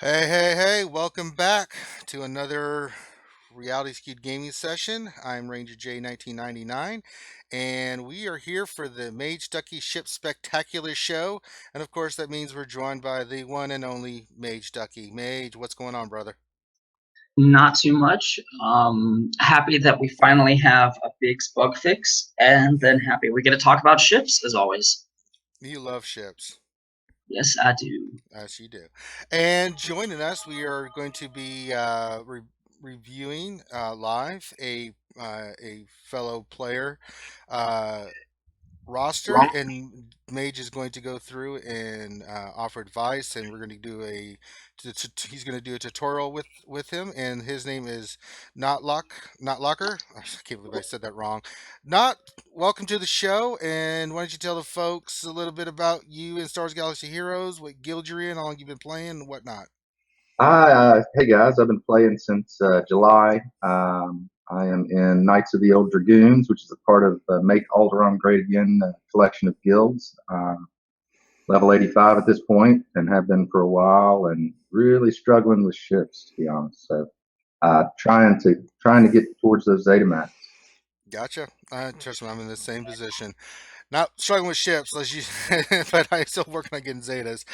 Hey, hey, hey, welcome back to another Reality Skewed gaming session. I'm Ranger J 1999, and we are here for the Mageduckey Ship Spectacular Show. And of course, that means we're joined by the one and only Mageduckey. Mage, what's going on, brother? Not too much. Happy that we finally have a big bug fix, and then happy we're going to talk about ships as always. You love ships. Yes, I do. As you do. And joining us, we are going to be reviewing live a fellow player. Uh, Roster, and Mage is going to go through and offer advice, and we're going to do he's going to do a tutorial with him, and his name is not Locker. I can't believe I said that wrong. Not Welcome to the show, and why don't you tell the folks a little bit about you and Star Wars Galaxy Heroes, what guild you're in, how long you've been playing, and whatnot. Hey guys, I've been playing since July. I am in Knights of the Old Dragoons, which is a part of Make Alderaan Great Again collection of guilds. Level 85 at this point, and have been for a while, and really struggling with ships, to be honest. So, trying to get towards those Zeta max. Gotcha. Trust me, I'm in the same position. Not struggling with ships, but I'm still working on getting Zetas.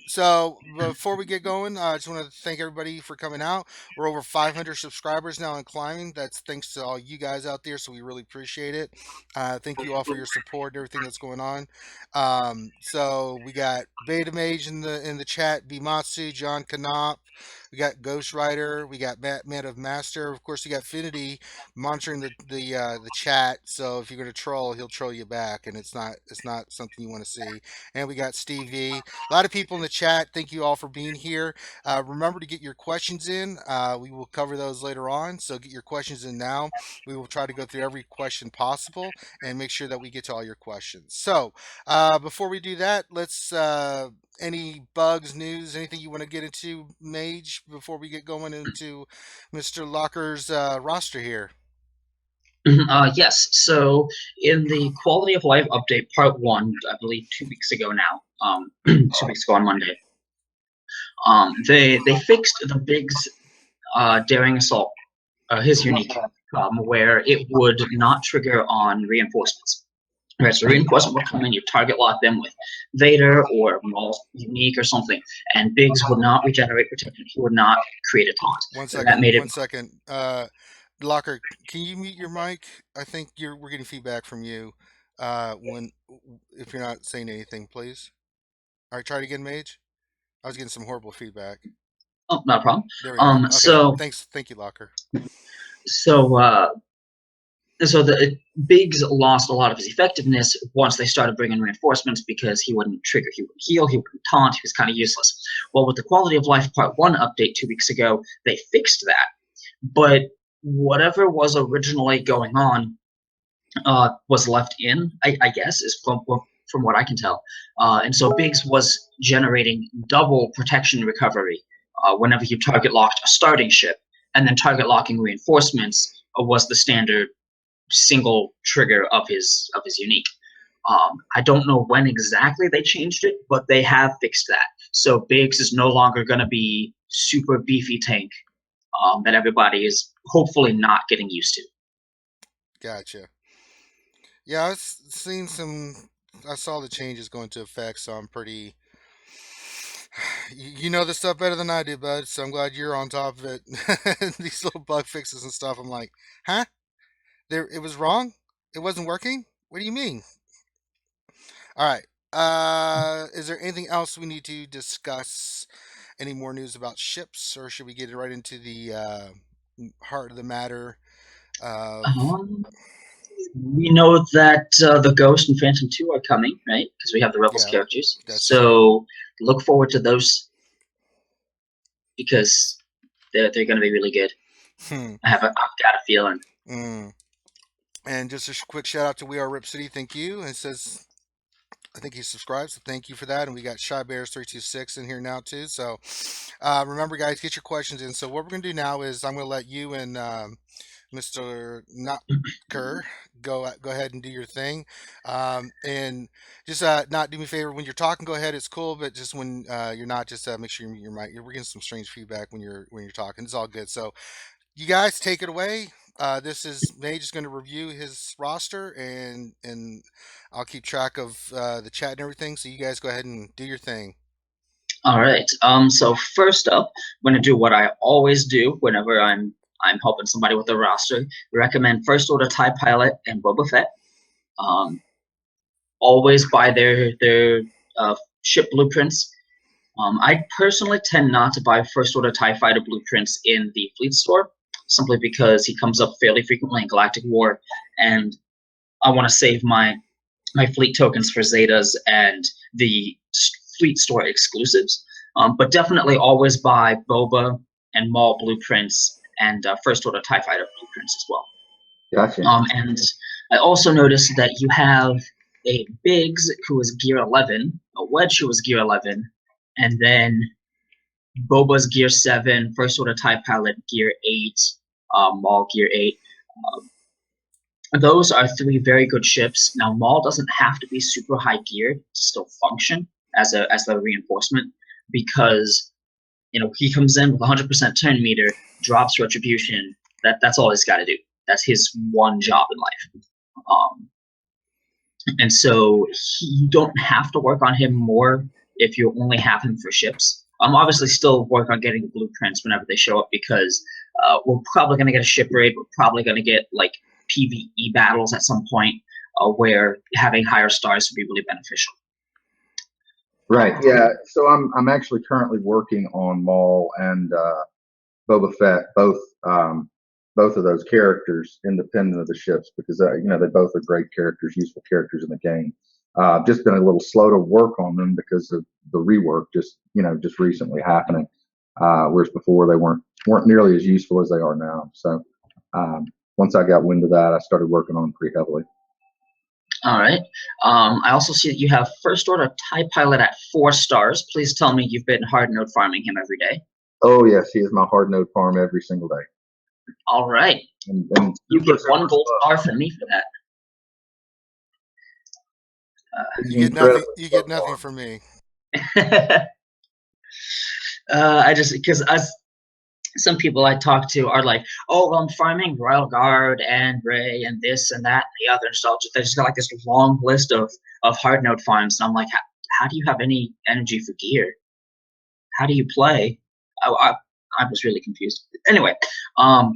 So before we get going, I just want to thank everybody for coming out. We're over 500 subscribers now and climbing. That's thanks to all you guys out there, so we really appreciate it. Thank you all for your support and everything that's going on. So we got Beta Mage in the chat, Bimatsu, John Canop. We got Ghost Rider. We got Man of Master. Of course, we got Finity monitoring the chat. So if you're gonna troll, he'll troll you back, and it's not something you want to see. And we got Steve V. A lot of people in the chat. Thank you all for being here. Remember to get your questions in. We will cover those later on. So get your questions in now. We will try to go through every question possible and make sure that we get to all your questions. So before we do that, let's. Any bugs, news, anything you want to get into, Mage, before we get going into Mr. Locker's roster here? Yes, so in the quality of life update part one, I believe 2 weeks ago now, 2 weeks ago on Monday, they fixed the Biggs daring assault, his unique, where it would not trigger on reinforcements. Right, so reinforcement would come in, you target lock them with Vader or Maul unique or something, and Biggs would not regenerate protection. He would not create a taunt. One So that second, made it. one second. Locker, can you mute your mic? I think we're getting feedback from you. When if you're not saying anything, please. All right, try it again, Mage. I was getting some horrible feedback. Oh, not a problem. There we go. Um, Okay, so thanks. Thank you, Locker. so uh, so the Biggs lost a lot of his effectiveness once they started bringing reinforcements because he wouldn't trigger, he wouldn't heal, he wouldn't taunt, he was kind of useless. Well, with the quality of life part one update 2 weeks ago, they fixed that. But whatever was originally going on was left in, I guess, is from what I can tell. And so Biggs was generating double protection recovery whenever you target locked a starting ship, and then target locking reinforcements was the standard single trigger of his unique. I don't know when exactly they changed it, but they have fixed that. So Biggs is no longer going to be super beefy tank that everybody is hopefully not getting used to. Gotcha. Yeah, I've seen some. I saw the changes go into effect, so I'm pretty. You know this stuff better than I do, bud. So I'm glad you're on top of it. These little bug fixes and stuff. I'm like, huh? There, it was wrong. It wasn't working. What do you mean? All right. Is there anything else we need to discuss? Any more news about ships, or should we get right into the heart of the matter of? Um, we know that the Ghost and Phantom 2 are coming, right? Because we have the Rebels Yeah, characters. that's true. So look forward to those because they're going to be really good. Hmm. I've got a feeling. Mm. And just a quick shout out to We Are Rip City. Thank you. And it says I think he subscribed, so thank you for that. And we got Shy Bears 326 in here now too. So remember, guys, get your questions in. So what we're gonna do now is I'm gonna let you and Mr. Notker, go ahead and do your thing, and just not do me a favor when you're talking. Go ahead, it's cool, but just when you're not, just make sure you're mic. We're getting some strange feedback when you're talking. It's all good. So you guys take it away. This is Mage is going to review his roster, and I'll keep track of the chat and everything. So you guys go ahead and do your thing. All right. So first up, I'm going to do what I always do whenever I'm helping somebody with a roster. Recommend First Order TIE Pilot and Boba Fett. Always buy their ship blueprints. I personally tend not to buy First Order TIE Fighter blueprints in the fleet store, simply because he comes up fairly frequently in Galactic War, and I want to save my fleet tokens for Zetas and the fleet store exclusives. But definitely always buy Boba and Maul blueprints and First Order TIE Fighter blueprints as well. Gotcha. And I also noticed that you have a Biggs who is Gear 11, a Wedge who is Gear 11, and then Boba's Gear 7, First Order TIE Pilot Gear 8, Maul Gear 8. Those are 3 very good ships. Now, Maul doesn't have to be super high geared to still function as a reinforcement, because he comes in with 100% turn meter, drops retribution. That's all he's got to do. That's his one job in life. And so you don't have to work on him more if you only have him for ships. Obviously still work on getting blueprints whenever they show up, because we're probably going to get a ship raid. We're probably going to get like PvE battles at some point where having higher stars would be really beneficial. Right. Yeah. So I'm actually currently working on Maul and Boba Fett, both of those characters independent of the ships, because they both are great characters, useful characters in the game. Just been a little slow to work on them because of the rework just recently happening. Whereas before they weren't nearly as useful as they are now. So once I got wind of that, I started working on them pretty heavily. All right. I also see that you have First Order TIE Pilot at 4 stars. Please tell me you've been hard node farming him every day. Oh yes, he is my hard node farm every single day. All right. And you get 1 gold star from me for that. You get nothing from me. Because some people I talk to are like, oh, well, I'm farming Royal Guard and Rey and this and that and the other. So they just got like this long list of hard node farms. And I'm like, how do you have any energy for gear? How do you play? I was really confused. Anyway,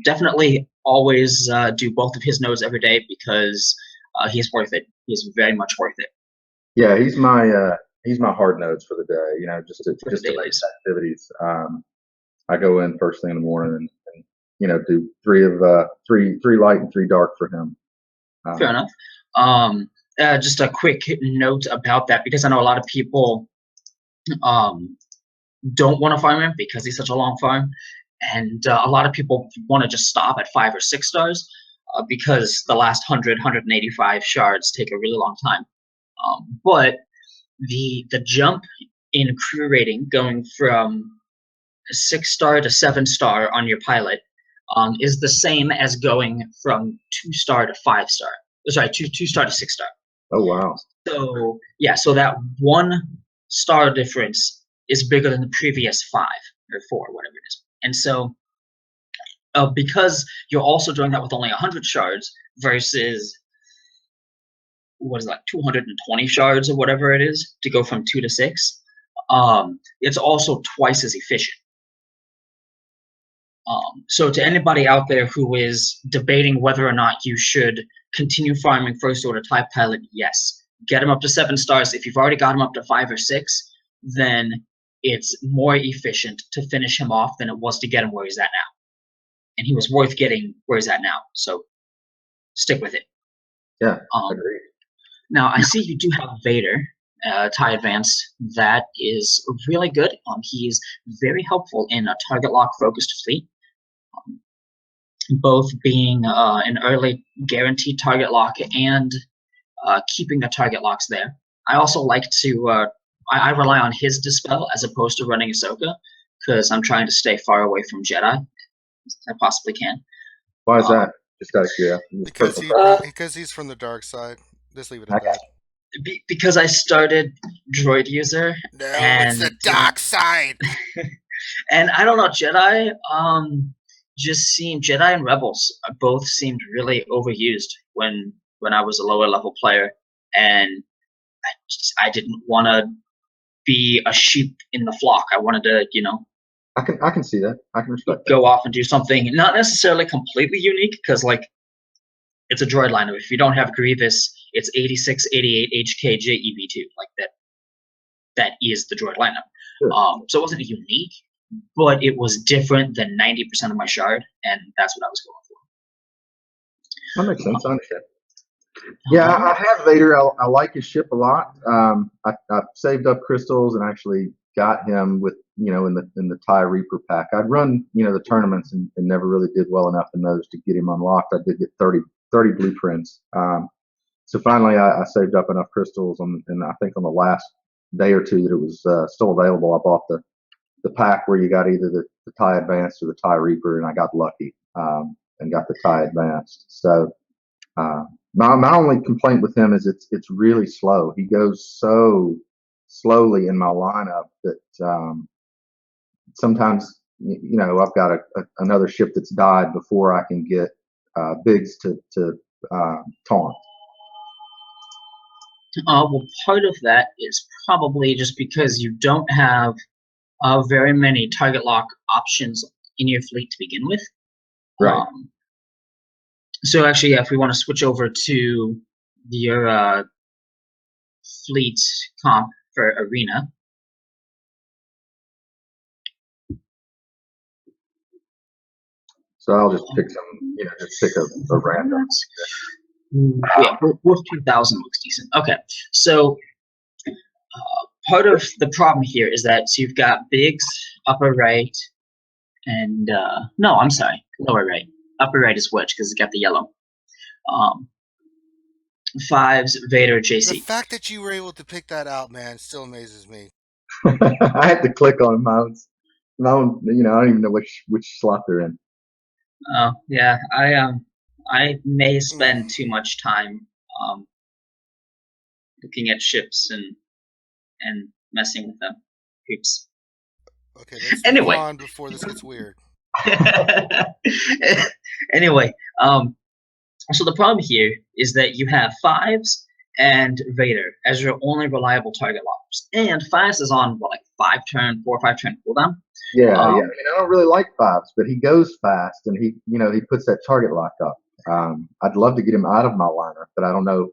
definitely always do both of his nodes every day, because he's worth it. He's very much worth it. Yeah, he's my hard nodes for the day. Just to make activities. I go in first thing in the morning and do three light and 3 dark for him. Fair enough. Just a quick note about that, because I know a lot of people don't want to farm him because he's such a long farm, and a lot of people want to just stop at 5 or 6 stars because the last 185 shards take a really long time. But the jump in crew rating going from 6 star to 7 star on your pilot is the same as going from 2 star to 5 star. Sorry, 2 star to 6 star. Oh wow! So yeah, so that 1 star difference is bigger than the previous 5 or 4, whatever it is. And so because you're also doing that with only 100 shards versus what is that, 220 shards or whatever it is to go from 2 to 6, it's also twice as efficient. So to anybody out there who is debating whether or not you should continue farming First Order TIE Pilot, yes, get him up to 7 stars. If you've already got him up to 5 or 6, then it's more efficient to finish him off than it was to get him where he's at now. And he was worth getting where he's at now, so stick with it. Yeah, agreed. Now, I see you do have Vader, TIE Advanced. That is really good. He's very helpful in a target lock focused fleet, both being an early guaranteed target lock and keeping the target locks there. I also like to, I rely on his Dispel as opposed to running Ahsoka, because I'm trying to stay far away from Jedi as I possibly can. Why is that? Just out of curiosity. Because Personal preference. because he's from the dark side. Just leave it I at got that. Because I started droid user, No, it's and the dark side. and I don't know, Jedi. Just seemed Jedi and Rebels both seemed really overused when I was a lower level player, and I didn't want to be a sheep in the flock. I wanted to, I can see that. I can respect that. go off and do something not necessarily completely unique, because like it's a droid lineup. If you don't have Grievous, it's 86, 88, HK, JEV2. Like that is the droid lineup. Sure. So it wasn't unique, but it was different than 90% of my shard, and that's what I was going for. That makes sense. I understand. Yeah, I have Vader. I like his ship a lot. I saved up crystals and actually got him with in the TIE Reaper pack. I'd run the tournaments and never really did well enough in those to get him unlocked. I did get 30 blueprints. So finally, I saved up enough crystals, and I think on the last day or two that it was still available, I bought the pack where you got either the TIE Advanced or the TIE Reaper, and I got lucky and got the TIE Advanced. So. My only complaint with him is it's really slow. He goes so slowly in my lineup that sometimes I've got another ship that's died before I can get Biggs to taunt. Well, part of that is probably just because you don't have very many target lock options in your fleet to begin with. Right. So actually, yeah, if we want to switch over to your fleet comp for Arena. So I'll just pick some, just pick a random. Yeah, Wolf 2000 looks decent. Okay, so part of the problem here is that you've got Biggs upper right, and no, I'm sorry, lower right. Upper right is Wedge because it's got the yellow. Fives, Vader, JC. The fact that you were able to pick that out, man, still amazes me. I had to click on my own. I don't even know which slot they're in. Oh yeah, I may spend too much time looking at ships and messing with them. Oops. Okay, let's Anyway. move on before this gets weird. Anyway, so the problem here is that you have fives and Vader as your only reliable target lockers, and fives is on what, like 4 or 5 turn cooldown. Yeah, yeah. I mean, I don't really like fives, but he goes fast, and he puts that target lock up. I'd love to get him out of my lineup, but I don't know,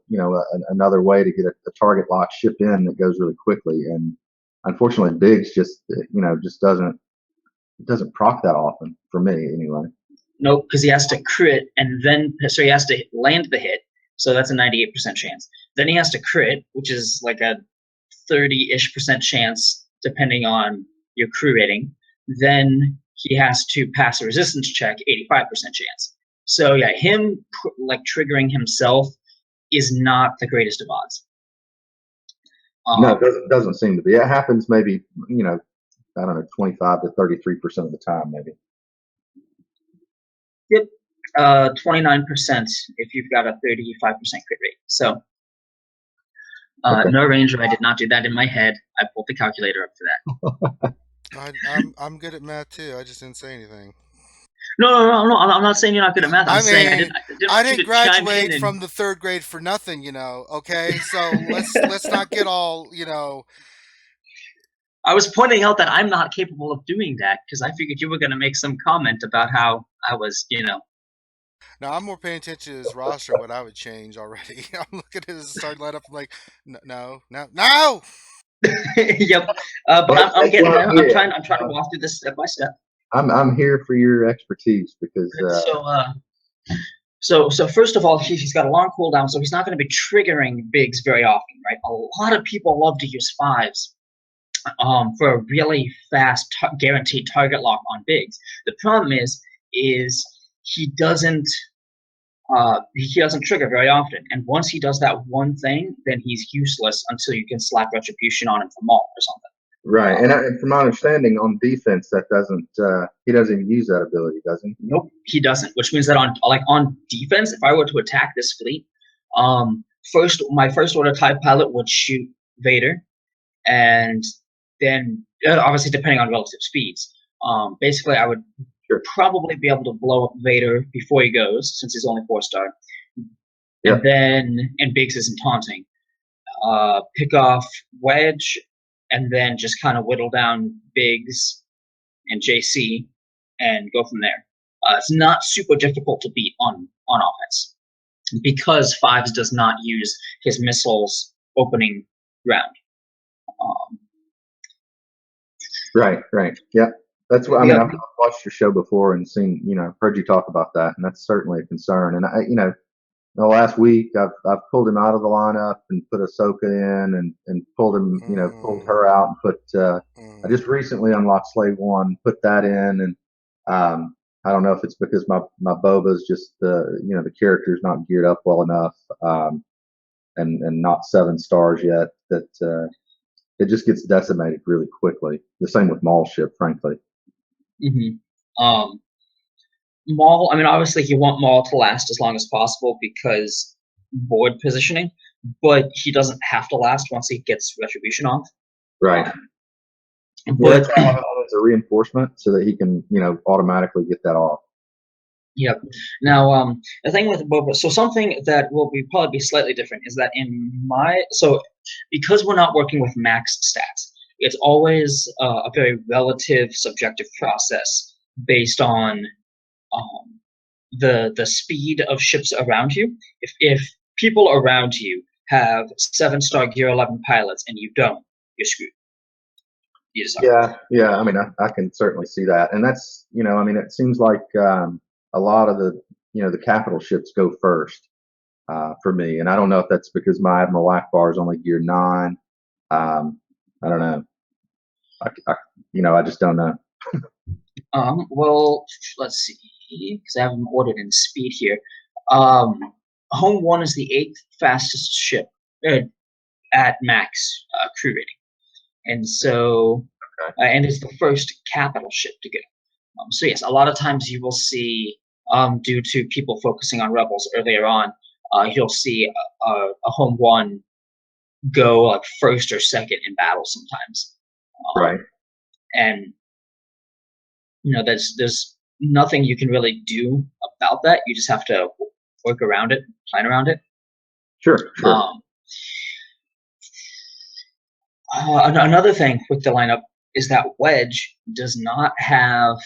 another way to get a target lock ship in that goes really quickly. And unfortunately, Biggs just doesn't proc that often for me anyway. Nope, because he has to crit, and then so he has to land the hit, so that's a 98% chance. Then he has to crit, which is like a 30-ish% chance depending on your crew rating. Then he has to pass a resistance check, 85% chance. So yeah, him triggering himself is not the greatest of odds. No, it doesn't seem to be. It happens maybe, I don't know, 25 to 33% of the time, maybe. Yep, 29% if you've got a 35% crit rate. So Okay. No ranger, I did not do that in my head. I pulled the calculator up for that. I'm good at math too. I just didn't say anything. No, I'm not saying you're not good at math. I'm saying I didn't graduate from the 3rd grade for nothing, okay? So let's not get all, I was pointing out that I'm not capable of doing that because I figured you were going to make some comment about how I was, No, I'm more paying attention to his roster, what I would change already. I'm looking at his starting lineup, I'm like, no! Yep. But I'm getting there. I'm trying to walk through this step by step. I'm here for your expertise because. So first of all, he's got a long cooldown, so he's not going to be triggering Biggs very often, right? A lot of people love to use fives for a really fast guaranteed target lock on Biggs. The problem is he doesn't trigger very often, and once he does that one thing, then he's useless until you can slap retribution on him for Maul or something. Right, and from my understanding, on defense, that doesn't he doesn't even use that ability, does he? Nope, he doesn't. Which means that on defense, if I were to attack this fleet, my first order TIE pilot would shoot Vader, and then obviously depending on relative speeds, basically I would Sure. probably be able to blow up Vader before he goes, since he's only 4-star. Yep. And Biggs isn't taunting. Pick off Wedge, and then just kind of whittle down Biggs and JC, and go from there. It's not super difficult to beat on offense because Fives does not use his missiles opening round. Right. Yep. That's what I mean. I've watched your show before and seen, heard you talk about that, and that's certainly a concern. And the last week I've pulled him out of the lineup and put Ahsoka in, and pulled him, pulled her out and put. I just recently unlocked Slave One, put that in, and I don't know if it's because my Boba's just the character's not geared up well enough, and not 7 stars yet, that it just gets decimated really quickly. The same with Maul's ship, frankly. Mm-hmm. Maul, I mean, obviously you want Maul to last as long as possible because board positioning, but he doesn't have to last once he gets Retribution off. Right. But as a reinforcement so that he can, automatically get that off. Yep. Now, the thing with Boba, so something that will probably be slightly different is that because we're not working with max stats, it's always a very relative subjective process based on the speed of ships around you. If people around you have 7-star Gear 11 pilots and you don't, you're screwed. Yeah. I mean, I can certainly see that, and that's it seems like a lot of the capital ships go first for me, and I don't know if that's because my Admiral Akbar is only Gear 9. I don't know. I just don't know. Well, let's see, because I have them ordered in speed here. Home 1 is the 8th fastest ship at max crew rating, and so and it's the first capital ship to get. So yes, a lot of times you will see, due to people focusing on Rebels earlier on, you'll see a Home 1 go like first or second in battle sometimes. Right. And there's nothing you can really do about that. You just have to work around it, plan around it. Sure. Another thing with the lineup is that Wedge does not have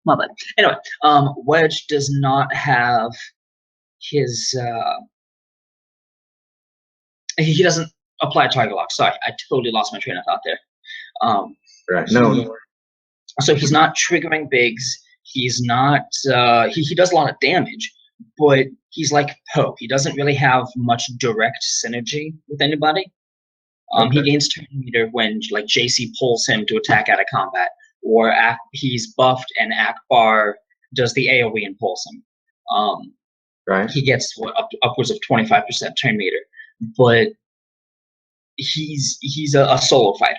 my bad. Anyway, Wedge does not have his he doesn't apply target lock. Sorry, I totally lost my train of thought there. Right. No. So he's not triggering Biggs. He's not. He does a lot of damage, but he's like Poe. He doesn't really have much direct synergy with anybody. He gains turn meter when like JC pulls him to attack out of combat, or he's buffed and Akbar does the AoE and pulls him. Right. He gets upwards of 25% turn meter, but he's a solo fighter,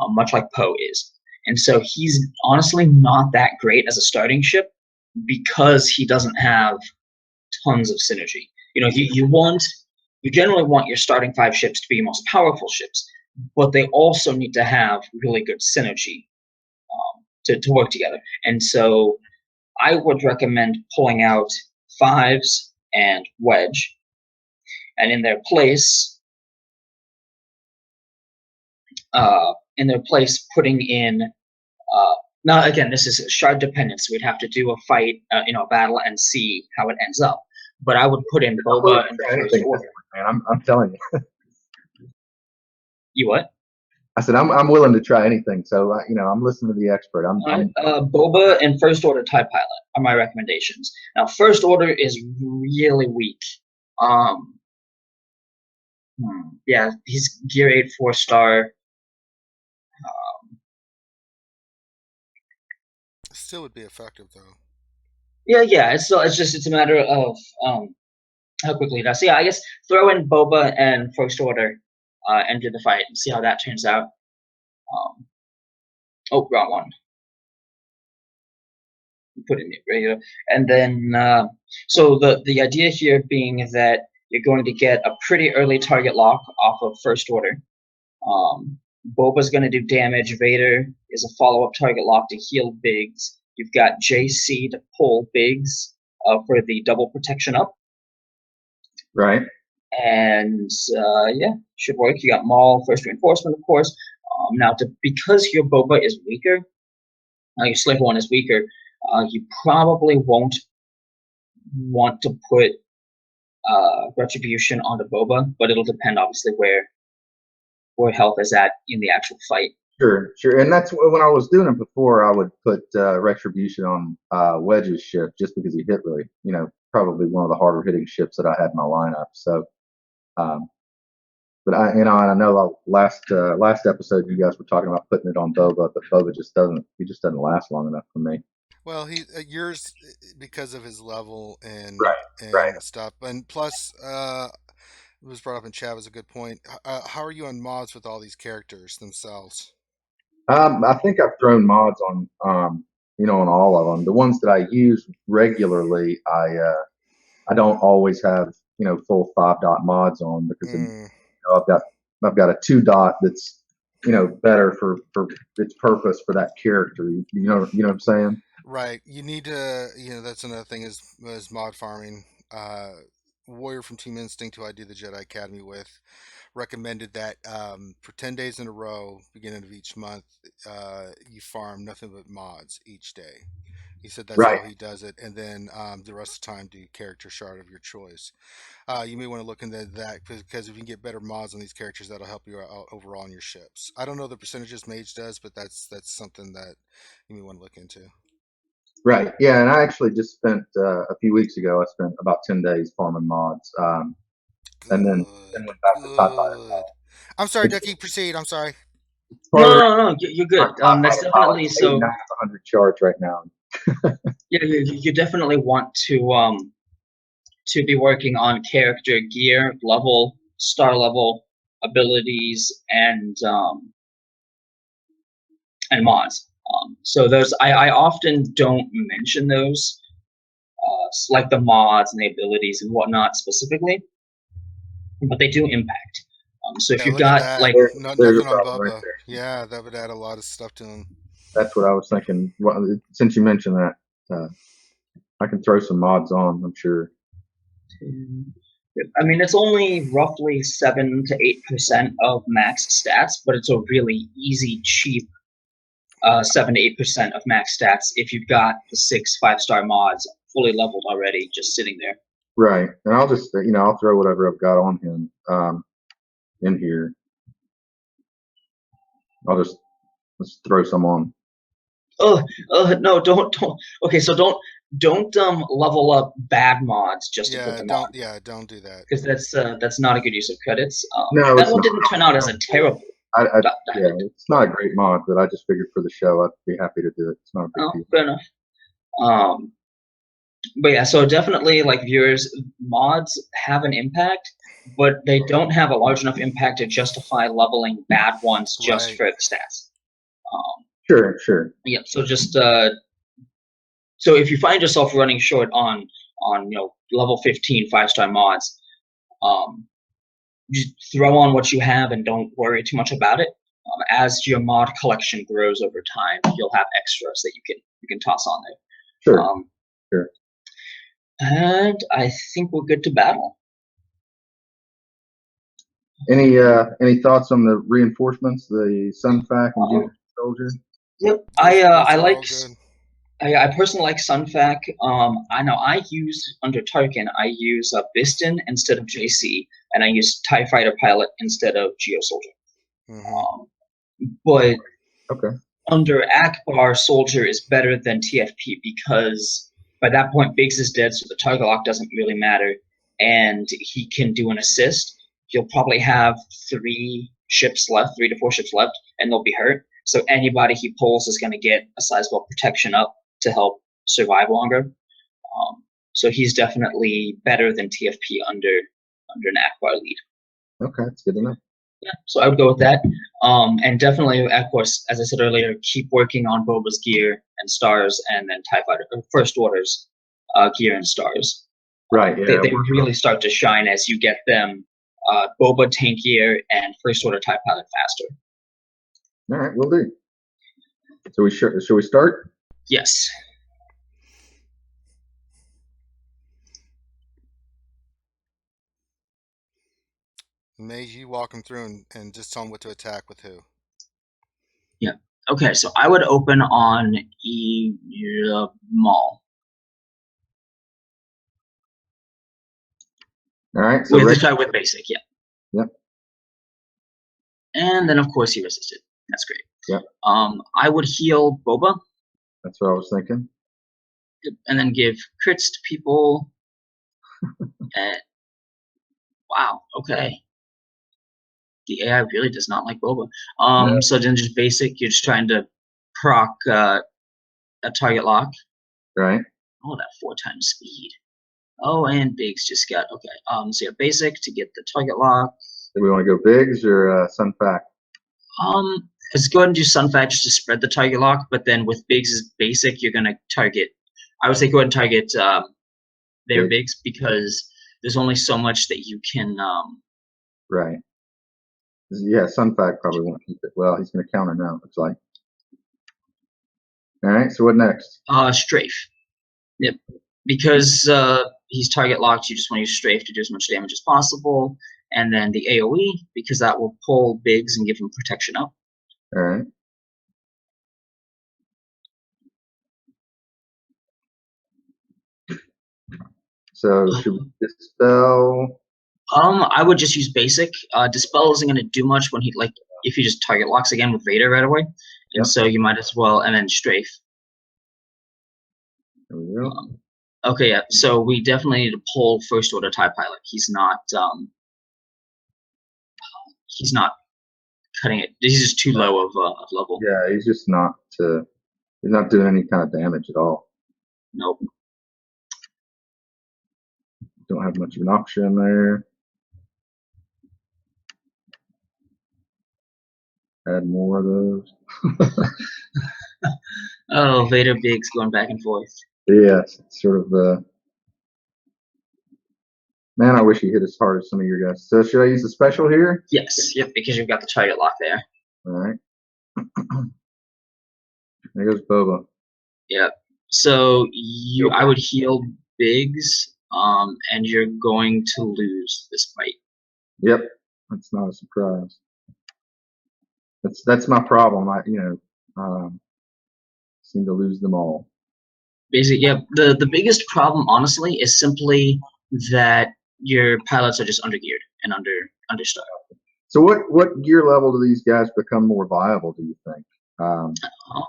much like Poe is. And so he's honestly not that great as a starting ship because he doesn't have tons of synergy. You generally want your starting 5 ships to be your most powerful ships, but they also need to have really good synergy to work together. And so I would recommend pulling out Fives and Wedge, and in their place putting in now again, this is shard dependent, so we'd have to do a fight, a battle, and see how it ends up. But I would put in Boba in the first order. Man, I'm telling you. You what? I said I'm willing to try anything. So I'm listening to the expert. Boba and first order TIE pilot are my recommendations. Now, first order is really weak. Yeah, he's Gear 8 4-star. Still would be effective though. Yeah. It's a matter of how quickly it does. So yeah, I guess throw in Boba and First Order into the fight and see how that turns out. Um, oh, wrong one. Put in it right here. And then so the idea here being that you're going to get a pretty early target lock off of First Order. Boba's going to do damage. Vader is a follow-up target lock to heal Biggs. You've got JC to pull Biggs for the double protection up. Right. And yeah, should work. You got Maul, first reinforcement, of course. Now, because your Boba is weaker, your Slave One is weaker, you probably won't want to put Retribution onto Boba, but it'll depend, obviously, where health is at in the actual fight. Sure. And that's when I was doing it before. I would put Retribution on Wedge's ship just because he hit really, probably one of the harder hitting ships that I had in my lineup. So, but I know last episode you guys were talking about putting it on Boba, but Boba just doesn't last long enough for me. Well, he yours because of his level and Right. stuff, and plus, it was brought up in chat was a good point. How are you on mods with all these characters themselves? I think I've thrown mods on, on all of them. The ones that I use regularly, I don't always have, full 5-dot mods on because I've got a 2-dot that's, better for its purpose for that character. You know what I'm saying? Right. You need to. That's another thing is mod farming. Warrior from Team Instinct, who I do the Jedi Academy with, recommended that for 10 days in a row, beginning of each month, you farm nothing but mods each day. He said that's Right. how he does it, and then the rest of the time do character shard of your choice. You may want to look into that because if you can get better mods on these characters, that'll help you out overall on your ships. I don't know the percentages Mage does, but that's something that you may want to look into. Right. Yeah, and I actually just spent a few weeks ago. I spent about 10 days farming mods, and then went back to TIE Good. I'm sorry, Ducky. Proceed. I'm sorry. No, you're good. My That's TIE pilot's definitely so. 100 charge right now. Yeah, you definitely want to be working on character gear level, star level, abilities, and mods. So those I often don't mention those, like the mods and the abilities and whatnot specifically, but they do impact. So if Yeah, you've look at got that. like There's a Nothing on problem right Bubba. there. Yeah, that would add a lot of stuff to him. That's what I was thinking. Well, since you mentioned that, I can throw some mods on. I'm sure. I mean, it's only roughly 7 to 8% of max stats, but it's a really easy, cheap 7 to 8% of max stats if you've got the 6 5-star mods fully leveled already, just sitting there. Right, and I'll just I'll throw whatever I've got on him in here. Let's throw some on. No, don't. Okay, so don't level up bad mods just to put them on. Yeah, don't do that. Because that's not a good use of credits. No, that one didn't turn out as a terrible. Yeah, it's not a great mod, but I just figured for the show I'd be happy to do it. It's not a big deal. Fair enough. But yeah, so definitely, like, viewers, mods have an impact, but they don't have a large enough impact to justify leveling bad ones just Right. for the stats. Sure. Yeah, so just so if you find yourself running short on level 15 5-star mods, just throw on what you have and don't worry too much about it. As your mod collection grows over time, you'll have extras that you can toss on there. Sure. And I think we're good to battle. Any thoughts on the reinforcements, the Sunfac and Junior Soldier? Yep, I personally like Sunfac. I know I use under Tarkin. I use Biston instead of JC, and I use TIE Fighter Pilot instead of Geo Soldier. But under Akbar, Soldier is better than TFP because by that point Biggs is dead, so the target lock doesn't really matter, and he can do an assist. He'll probably have 3 to 4 ships left, and they'll be hurt. So anybody he pulls is going to get a sizable protection up to help survive longer. So he's definitely better than TFP under an Akbar lead. Okay, that's good to know. Yeah, so I would go with that. And definitely, of course, as I said earlier, keep working on Boba's gear and stars, and then TIE Fighter First Order's gear and stars. Right. Yeah. They really start to shine as you get them Boba tankier and First Order TIE Pilot faster. All right, we'll do. So shall we start? Yes. Mace, you walk him through and just tell him what to attack with who. Yeah. Okay, so I would open on Maul. All right. So with basic, yeah. Yep. And then of course he resisted. That's great. Yep. I would heal Boba. That's what I was thinking. And then give crits to people. Wow. Okay. The AI really does not like Boba. No. So then just basic. You're just trying to proc a target lock. Right. Oh, that 4 times speed. Oh, and Biggs just got okay. So yeah, basic to get the target lock. Do we want to go Biggs or Sun Fac? Let's go ahead and do Sun Fac just to spread the target lock. But then with Biggs' basic, you're gonna target. I would say go ahead and target their Biggs because there's only so much that you can. Right. Yeah, Sun Fac probably won't keep it. Well, he's gonna counter now. Looks like. All right. So what next? Strafe. Yep. Because he's target locked, you just want to use Strafe to do as much damage as possible. And then the AoE, because that will pull Biggs and give him protection up. All right. So should we dispel? I would just use basic. Dispel isn't going to do much when if he just target locks again with Vader right away. And so you might as well, and then Strafe. There we go. Okay, yeah. So we definitely need to pull First Order TIE Pilot. He's not cutting it. He's just too low of level. Yeah, he's just not. He's not doing any kind of damage at all. Nope. Don't have much of an option there. Add more of those. Oh, Vader Biggs going back and forth. Yes, it's sort of man, I wish he hit as hard as some of your guys. So should I use the special here? Yes, yep, because you've got the target lock there. All right. There goes Boba. Yep. So I would heal Biggs, and you're going to lose this fight. Yep, that's not a surprise. That's my problem. I seem to lose them all. Basically, yeah. The biggest problem, honestly, is simply that your pilots are just undergeared and understaffed. So what gear level do these guys become more viable? Do you think? Out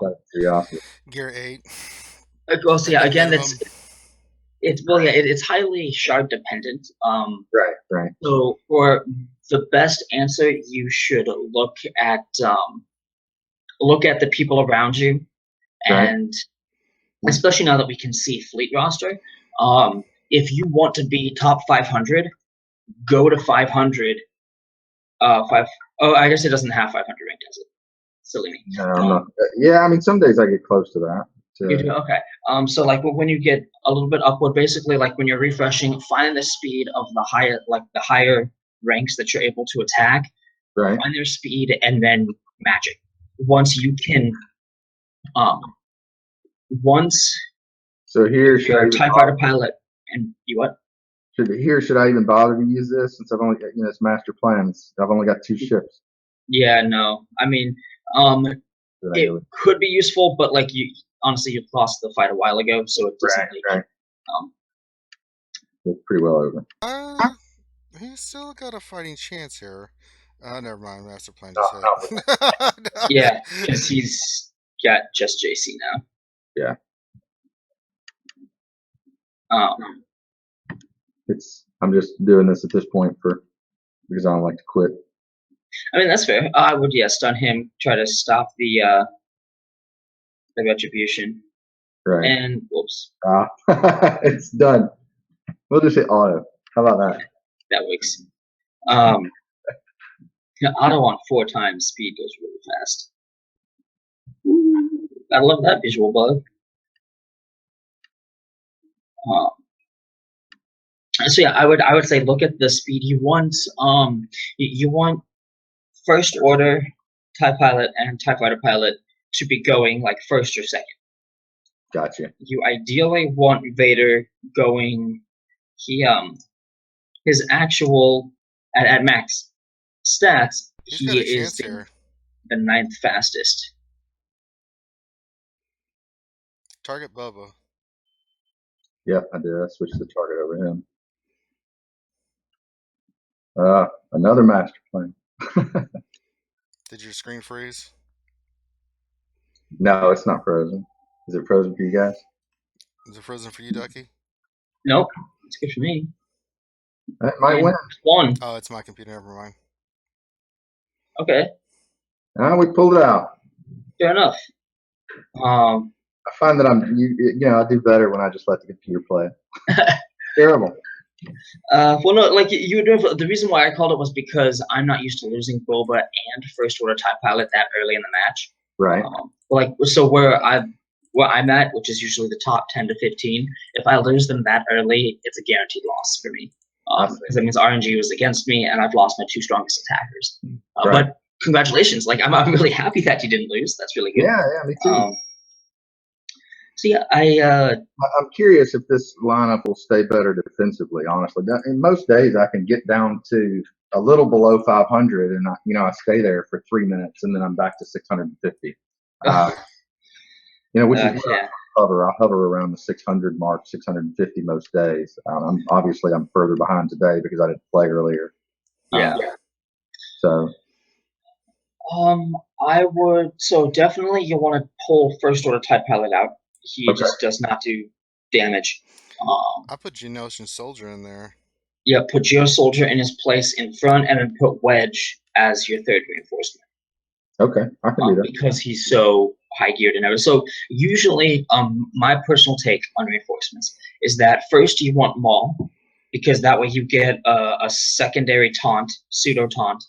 of curiosity. Gear 8. Well, so yeah, again, it's highly shard dependent. Right. So for the best answer, you should look at the people around you, and especially now that we can see fleet roster. If you want to be top 500, go to 500. I guess it doesn't have 500 rank, does it? Silly me. No, I'm not. Yeah, I mean, some days I get close to that. You do? Okay. So when you get a little bit upward, basically like when you're refreshing, find the speed of the higher ranks that you're able to attack. Right. Find their speed and then match it. Once you can, So here should I TIE Fighter pilot and you what? Should I even bother to use this since I've only got it's master plans? I've only got 2 ships. Yeah, no. I mean, it could be useful, but honestly, you lost the fight a while ago, so it doesn't. Right. It's pretty well over. He's still got a fighting chance here. Never mind. Master plan No. Yeah, because he's got just JC now. Yeah. I'm just doing this at this point because I don't like to quit. I mean, that's fair. I would stun him, try to stop the retribution. Right. And whoops, It's done. We'll just hit auto. How about that? that works. Auto on 4 times speed goes really fast. Ooh, I love that visual bug. So yeah, I would say look at the speed. You want you want first order TIE pilot and TIE fighter pilot to be going like first or second. Gotcha. You ideally want Vader going his actual at max stats. He's got a He is chance here. the 9th fastest. Target Bubba. Yep, I did. I switched the target over him. Another master plan. Did your screen freeze? No, it's not frozen. Is it frozen for you guys? Is it frozen for you, Ducky? Nope, it's good for me. That might win. One. Oh, it's my computer. Never mind. Okay, We pulled it out. fair enough. I find that I do better when I just let the computer play. Terrible. Well, no, like you were doing. The reason why I called it was because I'm not used to losing Boba and first order TIE pilot that early in the match. Right. So where I'm at, which is usually the top 10 to 15, if I lose them that early, it's a guaranteed loss for me. Because that means RNG was against me, and I've lost my 2 strongest attackers. Right. But congratulations! Like I'm really happy that you didn't lose. That's really good. Yeah, me too. So yeah, I'm curious if this lineup will stay better defensively. Honestly, in most days I can get down to a little below 500, and I stay there for 3 minutes, and then I'm back to 650. Which is where I hover. I hover around the 600 mark, 650 most days. I'm further behind today because I didn't play earlier. Yeah. So. I would. So definitely, you want to pull first order TIE pilot out. He just does not do damage. I put Geonosian Soldier in there. Yeah, put Geo Soldier in his place in front, and then put Wedge as your 3rd reinforcement. Okay, I can do that because he's so high geared and everything. So usually, my personal take on reinforcements is that first you want Maul, because that way you get a secondary taunt, pseudo taunt,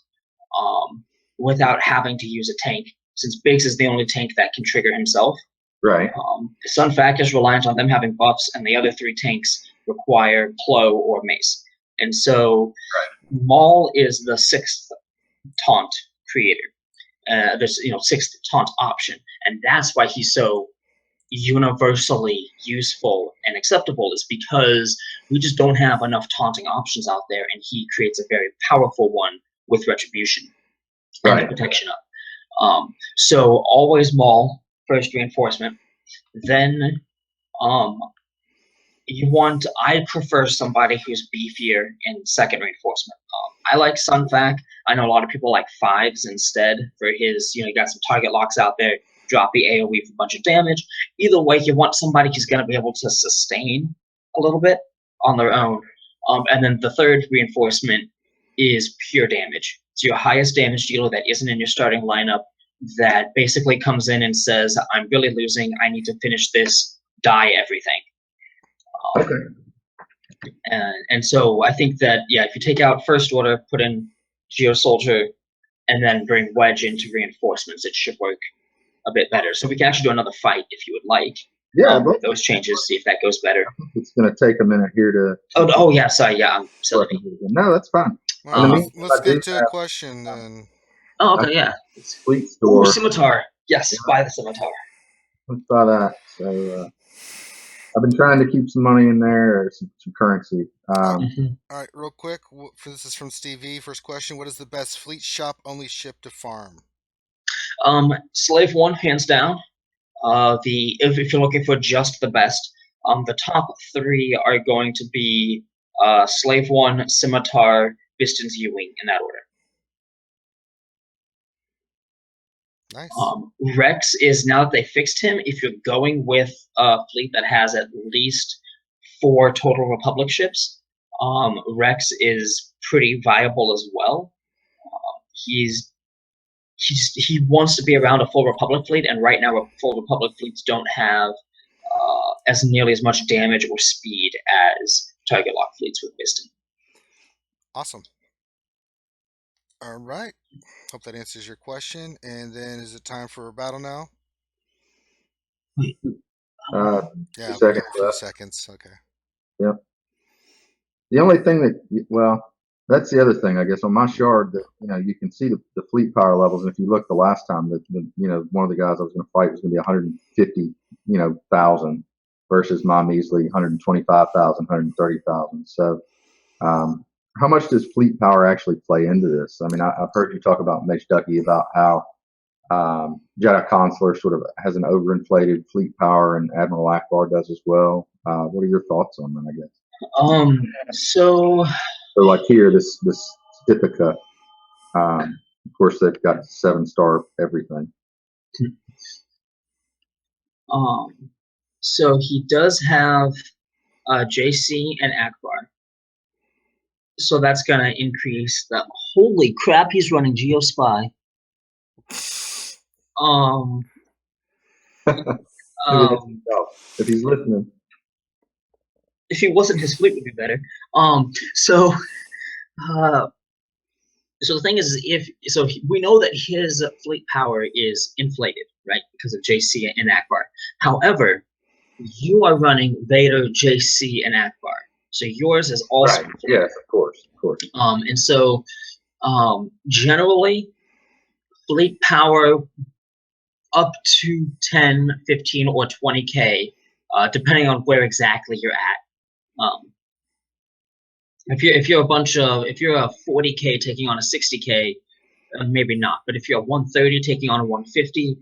without having to use a tank, since Biggs is the only tank that can trigger himself. Right. Sun Fac is reliant on them having buffs, and the other 3 tanks require Plo or Mace. And so Maul is the 6th taunt creator. There's 6th taunt option, and that's why he's so universally useful and acceptable, is because we just don't have enough taunting options out there, and he creates a very powerful one with retribution and protection up. So always Maul first reinforcement. Then I prefer somebody who's beefier in 2nd reinforcement. I like Sun Fac. I know a lot of people like 5s instead for his, you got some target locks out there, drop the AoE for a bunch of damage. Either way, you want somebody who's going to be able to sustain a little bit on their own. And then the 3rd reinforcement is pure damage. So your highest damage dealer that isn't in your starting lineup, that basically comes in and says, I'm really losing, I need to finish this, die everything. And so I think that, if you take out first order, put in Geo Soldier, and then bring Wedge into reinforcements, it should work a bit better. So we can actually do another fight if you would like. Yeah, with those changes, see if that goes better. It's going to take a minute here to. Oh yeah, sorry, yeah, I'm silly. No, that's fine. Well, let's get to a question then. Oh, okay, yeah. Fleet store. Ooh, scimitar. Yes, buy the scimitar. Let's buy that. So I've been trying to keep some money in there, or some currency. All right, real quick. This is from Steve E. First question: what is the best fleet shop only ship to farm? Slave 1, hands down. If you're looking for just the best, the top 3 are going to be Slave 1, Scimitar, Biston's U-Wing, in that order. Nice. Rex is, now that they fixed him, if you're going with a fleet that has at least 4 Total Republic ships, Rex is pretty viable as well. He wants to be around a full Republic fleet, and right now full Republic fleets don't have as nearly as much damage or speed as target lock fleets with Wisdom. Awesome. All right. Hope that answers your question. And then is it time for a battle now? Wait, Yeah, we seconds got a few left. seconds. Okay. Yep. The only thing that, well, that's the other thing, I guess, on my shard that, you can see the fleet power levels. And if you look the last time that, one of the guys I was going to fight was going to be 150, thousand versus my measly 125,000, 130,000. So, how much does fleet power actually play into this? I mean, I've heard you talk about Mageduckey about how Jedi Consular sort of has an overinflated fleet power, and Admiral Akbar does as well. What are your thoughts on that? I guess. So like here, this Stipica, of course, they've got 7-star everything. So he does have JC and Akbar. So that's gonna increase the. Holy crap! He's running Geospy. If he's listening, if he wasn't, his fleet would be better. So the thing is, we know that his fleet power is inflated, right, because of JC and Akbar. However, you are running Vader, JC, and Akbar, so yours is also right. Yes, of course. And so generally, fleet power up to 10, 15, or 20k, depending on where exactly you're at. If you're a 40k taking on a 60k, maybe not. But if you're a 130 taking on a 150,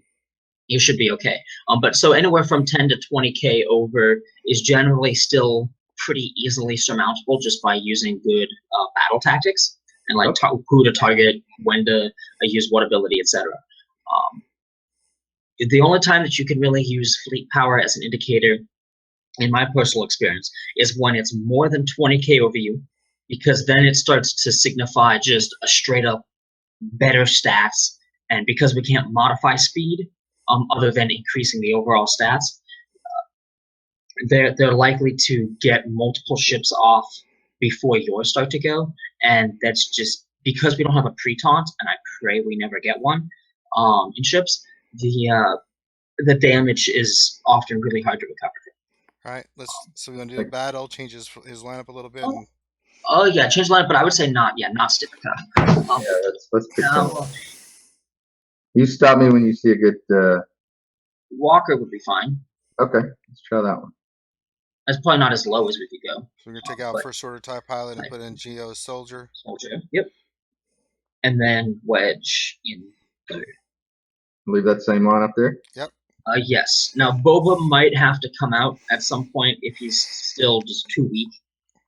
you should be okay. But so anywhere from 10 to 20k over is generally still pretty easily surmountable just by using good battle tactics and like who to target, when to use what ability, etc. The only time that you can really use fleet power as an indicator, in my personal experience, is when it's more than 20k over you, because then it starts to signify just a straight up better stats. And because we can't modify speed other than increasing the overall stats, they're likely to get multiple ships off before yours start to go. And that's just because we don't have a pre-taunt, and I pray we never get one in ships. The damage is often really hard to recover. All right. So we're gonna do a battle. Change his lineup a little bit. Oh yeah, change the lineup, but I would say not Stipica. Let's pick someone. You stop me when you see a good. Walker would be fine. Okay, let's try that one. That's probably not as low as we could go. So we're gonna take out First Order TIE Pilot and put in Geo Soldier. Yep. And then Wedge in third. Leave that same lineup there. Yep. Yes. Now Boba might have to come out at some point if he's still just too weak.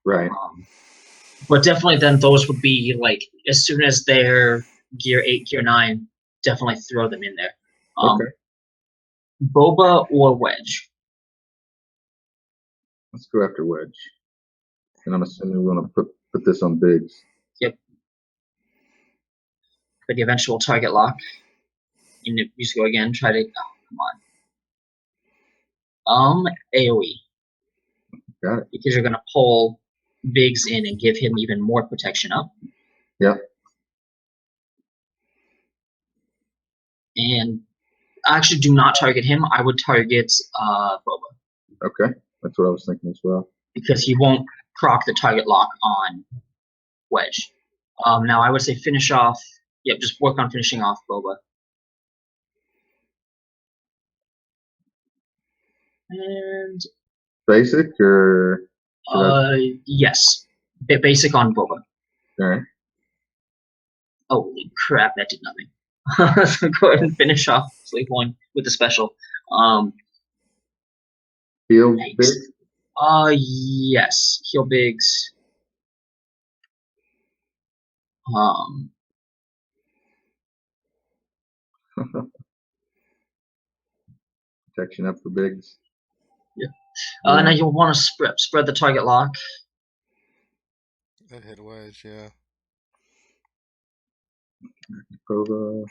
Right. But definitely, then those would be like as soon as they're Gear 8, Gear 9, definitely throw them in there. Okay. Boba or Wedge? Let's go after Wedge. And I'm assuming we're going to put this on Biggs. Yep. For the eventual target lock. And you just go again, try to... Oh, come on. AoE. Got it. Because you're going to pull Biggs in and give him even more protection up. Yep. And actually, do not target him. I would target Boba. Okay. That's what I was thinking as well. Because he won't proc the target lock on Wedge. Now, I would say finish off... Yep, just work on finishing off Boba. And... Basic or... Yes. Basic on Boba. All right. Holy crap, that did nothing. So go ahead and finish off Sleep One with the special. Heal Biggs? Yes. Heal Biggs. Protection up for Biggs. Yeah. Now you'll want to spread the target lock. That hit Wedge, yeah. Boba.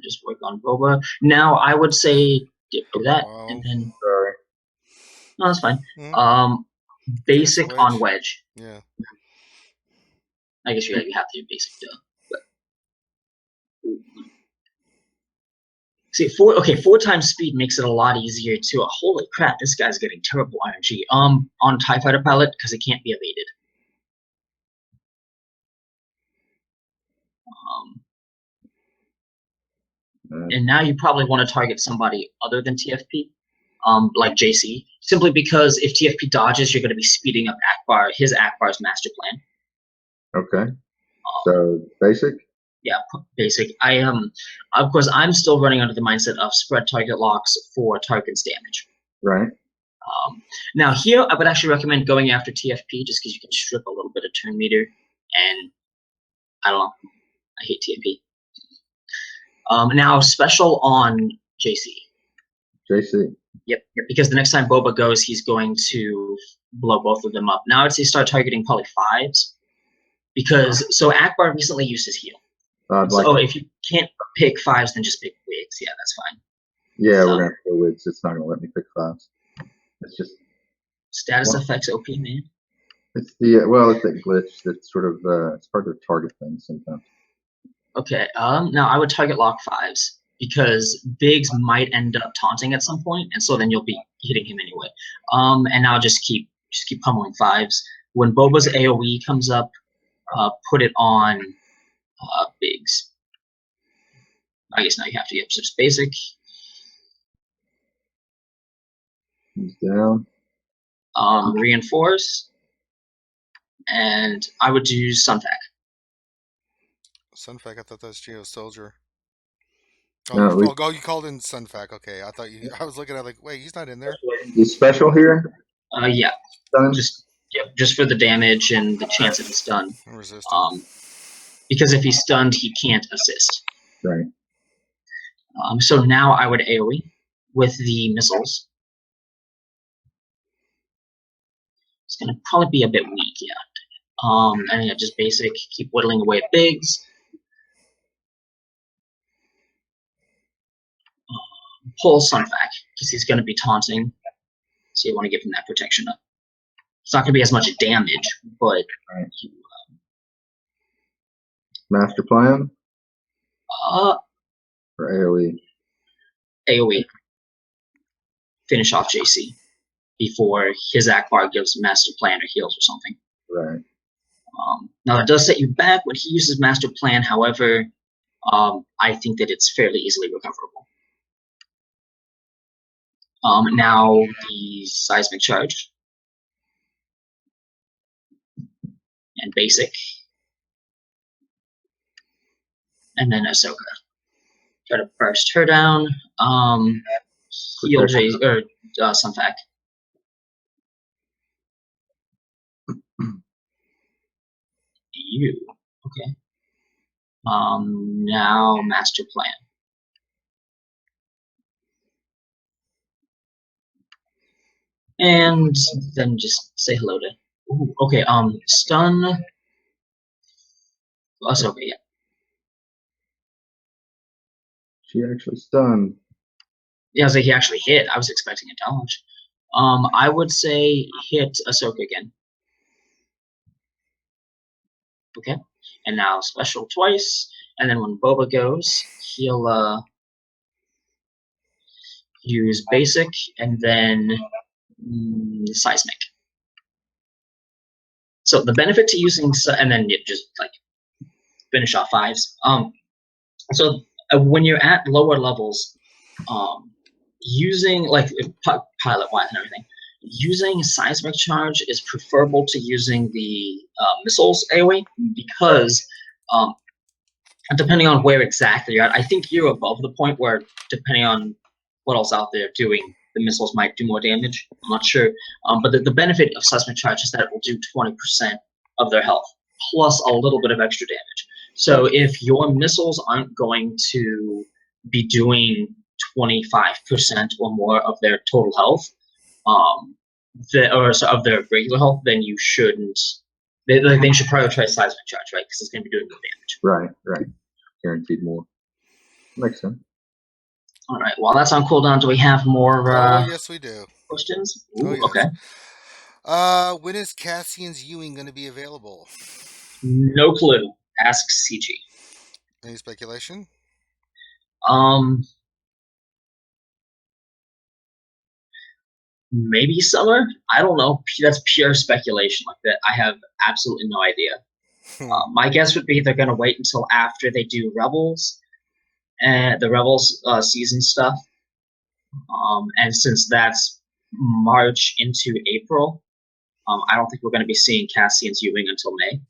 Just work on Boba. Now I would say do that, Wow. and then Sorry. no, that's fine. Mm, Basic wedge. on wedge. Yeah. I guess you have to do basic, duh. But see, 4 times speed makes it a lot easier to. Holy crap, this guy's getting terrible RNG. On TIE Fighter pilot because it can't be evaded. And now you probably want to target somebody other than TFP, like JC, simply because if TFP dodges, you're going to be speeding up his Akbar's master plan. Okay. So basic. Yeah, basic. Of course, I'm still running under the mindset of spread target locks for Tarkin's damage. Right. Now here, I would actually recommend going after TFP just because you can strip a little bit of turn meter, and I don't know, I hate TFP. Now special on JC. JC. Yep, because the next time Boba goes, he's going to blow both of them up. Now I'd say start targeting probably 5s, because so Akbar recently used his heal. So if you can't pick 5s, then just pick wigs. Yeah, that's fine. Yeah, we're gonna go wigs. It's not gonna let me pick 5s. It's just status effects OP, man. It's it's that glitch that's sort of it's hard to target things sometimes. Okay. Now I would target lock 5s because Biggs might end up taunting at some point, and so then you'll be hitting him anyway. And now just keep pummeling 5s. When Boba's AOE comes up, put it on Biggs. I guess now you have to get just basic. He's down. Reinforce, and I would do Sunfac. Sunfac, I thought that was Geo Soldier. No, you called in Sunfac. Okay, I was looking at like, wait, he's not in there. He's special here. Yeah, Stun? just for the damage and the chance that he's stunned. Resistant. Because if he's stunned, he can't assist. Right. So now I would AoE with the missiles. It's gonna probably be a bit weak, yeah. And yeah, just basic. Keep whittling away at Biggs. Pull Sunfac because he's going to be taunting, so you want to give him that protection up. It's not going to be as much damage, but right. Master plan. For AOE. AOE. Finish off JC before his Akbar gives master plan or heals or something. Right. Now it does set you back when he uses master plan. However, I think that it's fairly easily recoverable. Now the seismic charge and basic, and then Ahsoka. Try to burst her down. Heal Sunfac. You okay? Now master plan. And then just say hello to. Ooh, okay. Stun. Ahsoka, yeah. She actually stunned. Yeah, I was like, he actually hit. I was expecting a dodge. I would say hit Ahsoka again. Okay. And now special twice. And then when Boba goes, he'll use basic and then seismic. So the benefit to using, and then it just like finish off 5s. So when you're at lower levels, using like pilot wise and everything, using seismic charge is preferable to using the missiles AoE because depending on where exactly you're at, I think you're above the point where depending on what else out there doing, the missiles might do more damage. I'm not sure, but the benefit of seismic charge is that it will do 20% of their health plus a little bit of extra damage. So if your missiles aren't going to be doing 25% or more of their total health, of their regular health, then you shouldn't. They should prioritize seismic charge, right? Because it's going to be doing more damage. Right. Guaranteed more. Makes sense. All right. While that's on cooldown, do we have more Yes, we do. questions? Oh, Ooh, yes. okay. When is Cassian's Ewing going to be available? No clue. Ask CG. Any speculation? Maybe summer. I don't know. That's pure speculation. Like that, I have absolutely no idea. My guess would be they're going to wait until after they do Rebels and the Rebels season stuff. And since that's March into April, I don't think we're going to be seeing Cassian's Ewing until May.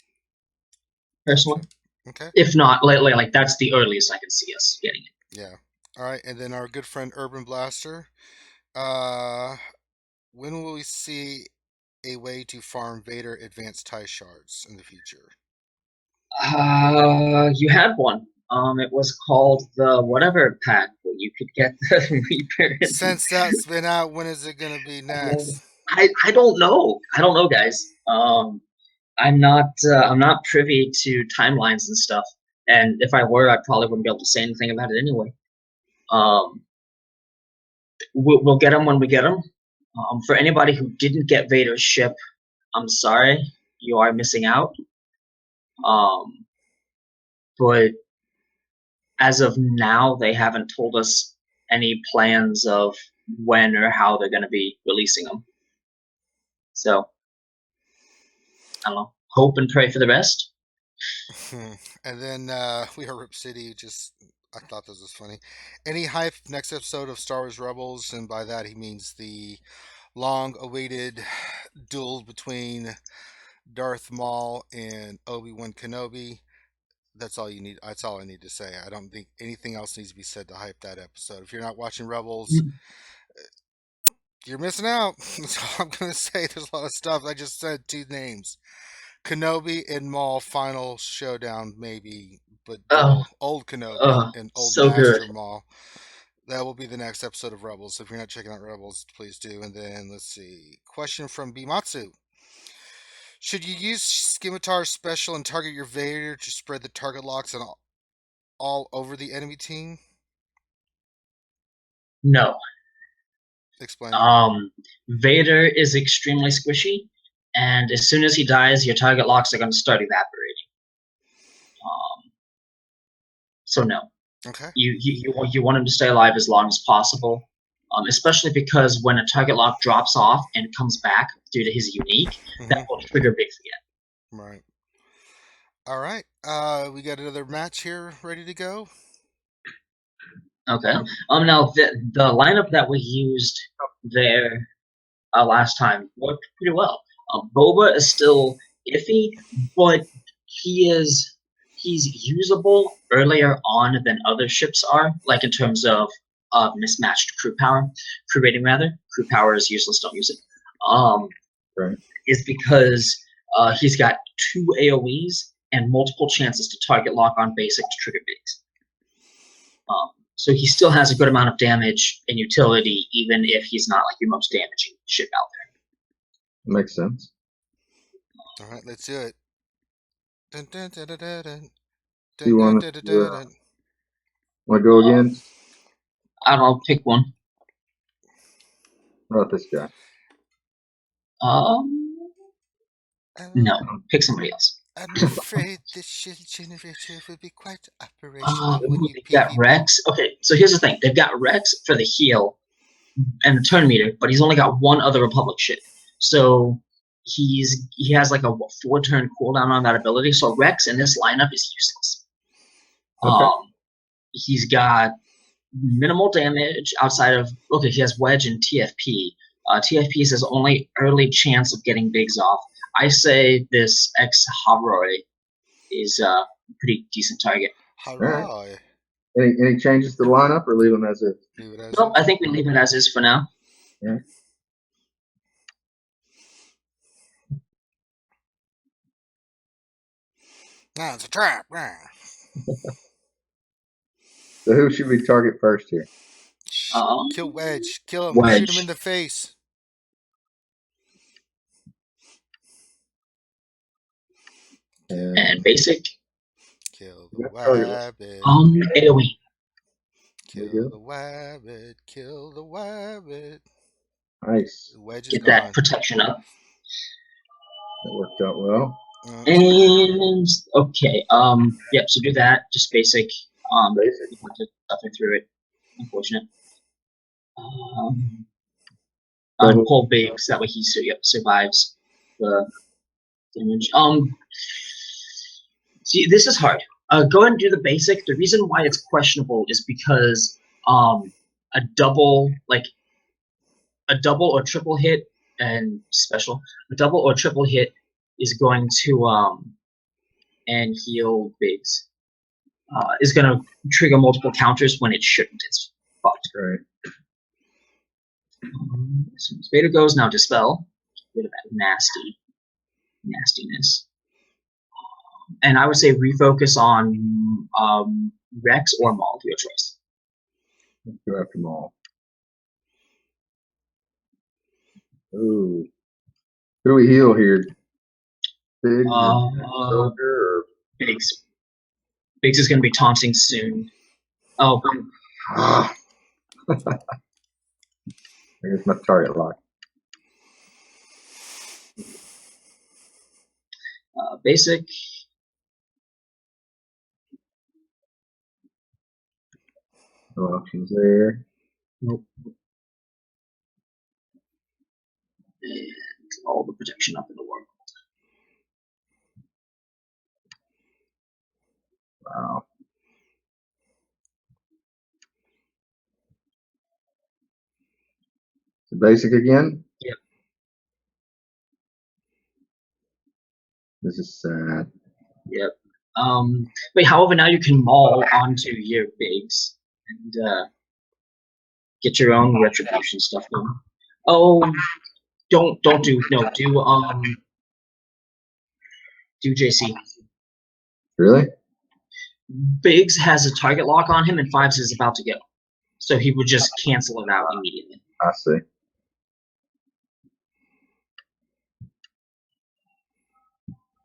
Personally, Okay. if not lately, like that's the earliest I can see us getting it. Yeah. All right, and then our good friend Urban Blaster. When will we see a way to farm Vader advanced tie shards in the future? You had one. It was called the whatever pack where you could get the Reaper. Since that's been out, when is it going to be next? I don't know. I don't know, guys. I'm not privy to timelines and stuff. And if I were, I probably wouldn't be able to say anything about it anyway. We'll get them when we get them. For anybody who didn't get Vader's ship, I'm sorry, you are missing out. But as of now, they haven't told us any plans of when or how they're going to be releasing them. So, I don't know. Hope and pray for the best. And then we are Rip City. I thought this was funny. Any hype next episode of Star Wars Rebels? And by that he means the long-awaited duel between Darth Maul and Obi-Wan Kenobi. That's all you need. That's all I need to say. I don't think anything else needs to be said to hype that episode. If you're not watching Rebels, you're missing out. That's all I'm gonna say. There's a lot of stuff. I just said two names: Kenobi and Maul final showdown, maybe, but old Kenobi and old so Master good. Maul. That will be the next episode of Rebels. If you're not checking out Rebels, please do. And then let's see. Question from Bimatsu. Should you use Scimitar Special and target your Vader to spread the target locks and all over the enemy team? No. Explain. Vader is extremely squishy, and as soon as he dies, your target locks are going to start evaporating. So no. Okay. You want him to stay alive as long as possible, especially because when a target lock drops off and comes back due to his unique, that will trigger Biggs again. Right. All right. We got another match here ready to go. Okay. Now the lineup that we used there last time worked pretty well. Boba is still iffy, but he's usable earlier on than other ships are, like in terms of mismatched crew rating rather. Crew power is useless, don't use it. Right. Is because he's got 2 AoEs and multiple chances to target lock on basic to trigger Biggs. So he still has a good amount of damage and utility, even if he's not like your most damaging ship out there. Makes sense. All right, let's do it. Dun, dun, dun, dun, dun, dun. Do you want to go again? I don't know, pick one. What about this guy? No, pick somebody else. I'm afraid this shield generator will be quite operational when you they've got Rex. Okay, so here's the thing. They've got Rex for the heal and the turn meter, but he's only got one other Republic ship. So he has like a 4-turn cooldown on that ability. So Rex in this lineup is useless. Okay. He's got minimal damage outside of he has Wedge and TFP. TFP is his only early chance of getting Biggs off. I say this ex-Haroy is a pretty decent target. Haroy. Any changes to the lineup or leave them as is? Nope, I think we leave it as is for now. Yeah. Nah, it's a trap. So who should we target first here? Kill Wedge. Kill him. Wedge. Shoot him in the face. And basic. Kill the rabbit. AoE. There Kill you the wabbit. Kill the wabbit. go. Nice. The wedge is Get gone. that protection up. That worked out well. And okay, yep. So do that. Just basic. Basic. You have to suffer through it. Unfortunate. Pull Biggs. That way he survives the damage. See, this is hard. Go ahead and do the basic. The reason why it's questionable is because a double or triple hit and special. A double or triple hit is going to and heal Biggs. Is going to trigger multiple counters when it shouldn't. It's fucked. Right. As soon as Beta goes, now Dispel. Get rid of that nastiness. And I would say refocus on Rex or Maul, your choice. Let's go after Maul. Ooh. Who do we heal here? Big Soldier or Biggs. Biggs is going to be taunting soon. Oh, Here's my target lock. basic. No options there. Nope. And all the protection up in the world. Wow. So basic again? Yep. This is sad. Yep. Wait, however, now you can maul onto your Biggs and get your own retribution stuff going. Oh, don't do JC. Really? Biggs has a target lock on him, and Fives is about to go, so he would just cancel it out immediately. I see.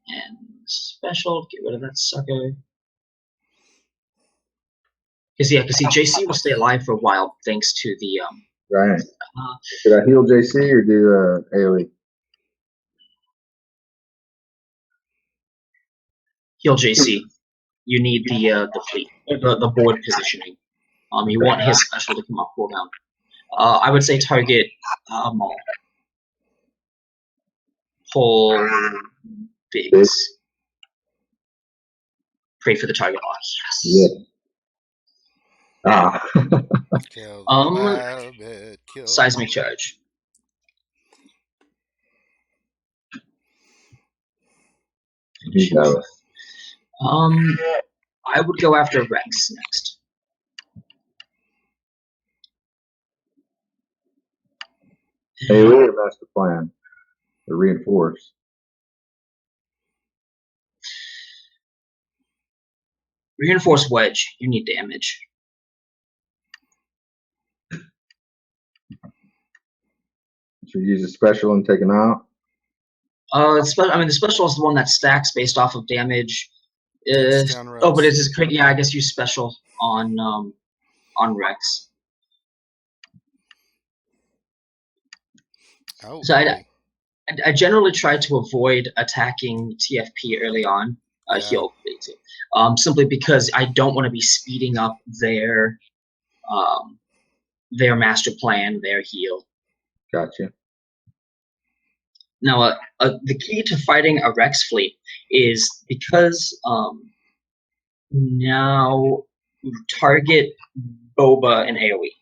And special, get rid of that sucker. Because JC will stay alive for a while thanks to the Right. Should I heal JC or do AoE? heal JC. You need the fleet, the board positioning. You want his special to come up cooldown. I would say target Maul. Pull Biggs. Pray for the target lock. Yes. Yeah. Ah. Kill the rabbit, kill Seismic charge. You got it. I would go after Rex next. AoE or master plan? Or reinforce? Reinforce wedge. You need damage. Should we use a special and take him out? The special is the one that stacks based off of damage. But it is great. Yeah, I guess use special on Rex. Oh, so I generally try to avoid attacking TFP early on. Heal, simply because I don't want to be speeding up their master plan, their heal. Gotcha. Now, the key to fighting a Rex fleet is because now target Boba and AoE.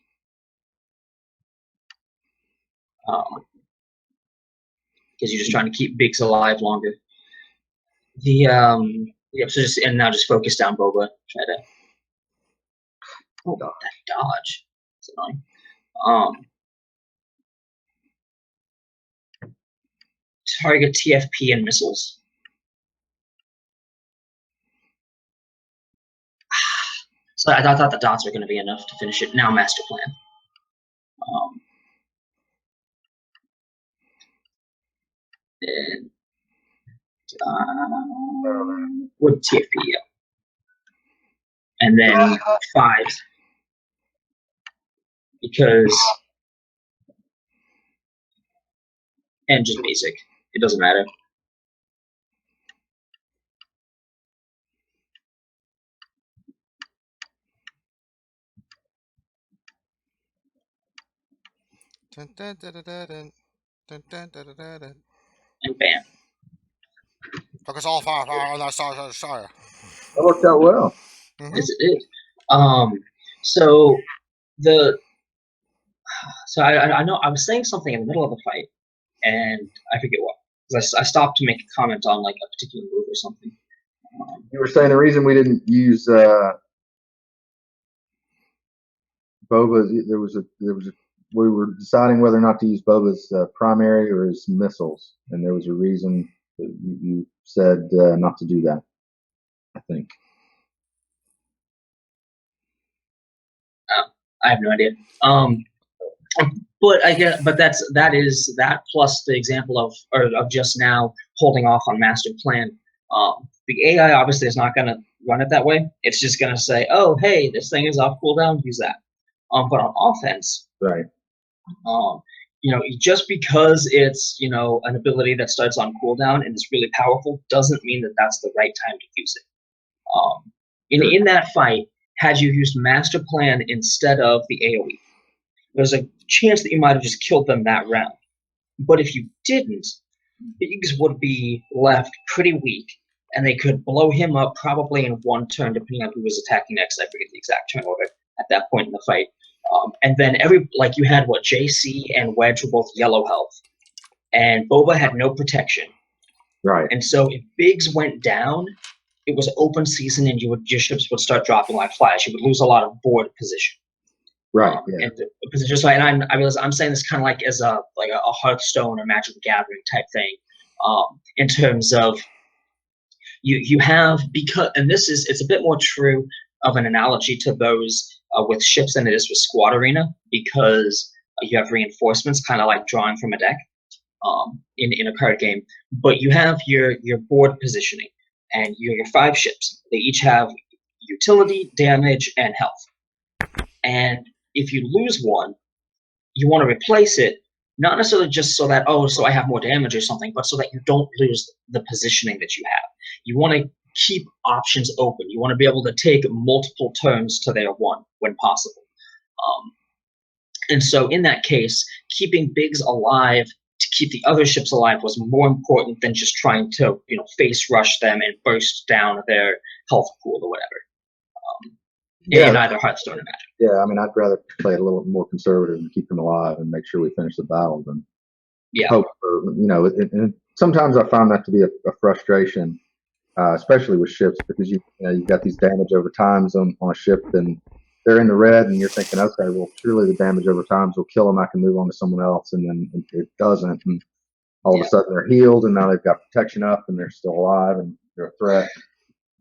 Because you're just trying to keep Biggs alive longer. So now just focus down Boba. Try to that dodge. It's annoying. Target TFP and missiles. So I thought the dots were going to be enough to finish it. Now master plan. With TFP, yeah. And then Fives. because and just basic. It doesn't matter. Dun, dun, dun, dun, dun, dun, dun, dun, dun, dun, dun. And bam. Focus all fire on that side. That worked out well. Mm-hmm. Yes, it did. So the so I know I was saying something in the middle of the fight, and I forget what. 'Cause I stopped to make a comment on like a particular move or something. You were saying the reason we didn't use Boba, we were deciding whether or not to use Boba's primary or his missiles, and there was a reason that you said not to do that, I think. I have no idea. But that plus the example of just now holding off on master plan. The AI obviously is not going to run it that way. It's just going to say, "Oh, hey, this thing is off cooldown. Use that." But on offense, Right. Just because it's an ability that starts on cooldown and is really powerful doesn't mean that that's the right time to use it. In that fight, had you used master plan instead of the AOE, there's a chance that you might have just killed them that round. But if you didn't, Biggs would be left pretty weak, and they could blow him up probably in one turn, depending on who was attacking next. I forget the exact turn order at that point in the fight. And then you had JC and Wedge were both yellow health, and Boba had no protection. Right. And so if Biggs went down, it was open season, and your ships would start dropping like flies. You would lose a lot of board position. Right. Yeah. And I realize I'm saying this kind of like as a Hearthstone or Magic the Gathering type thing, in terms of you have it's a bit more true of an analogy to those with ships than it is with Squad Arena, because you have reinforcements kind of like drawing from a deck in a card game, but you have your board positioning and your 5 ships. They each have utility, damage, and health. And if you lose one, you want to replace it, not necessarily just so that, so I have more damage or something, but so that you don't lose the positioning that you have. You want to keep options open. You want to be able to take multiple turns to their one when possible. And so in that case, keeping Biggs alive to keep the other ships alive was more important than just trying to, face rush them and burst down their health pool or whatever. In either Hearthstone or Magic. Yeah, I mean, I'd rather play it a little more conservative and keep them alive and make sure we finish the battle than hope for, and sometimes I find that to be a frustration, especially with ships, because you've got these damage over times on a ship, and they're in the red, and you're thinking, okay, well, surely the damage over times will kill them. I can move on to someone else, and then it doesn't, and all of a sudden they're healed, and now they've got protection up, and they're still alive, and they're a threat.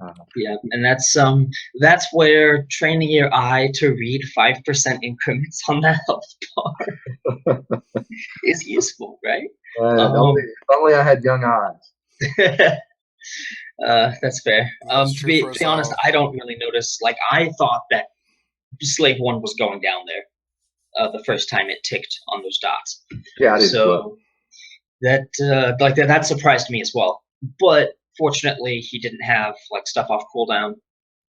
And that's where training your eye to read 5% increments on that health bar is useful, right? Only I had young eyes. That's fair. To be honest, I don't really notice. Like, I thought that Slave 1 was going down there the first time it ticked on those dots. Yeah, I did. So that surprised me as well. But fortunately, he didn't have stuff off cooldown,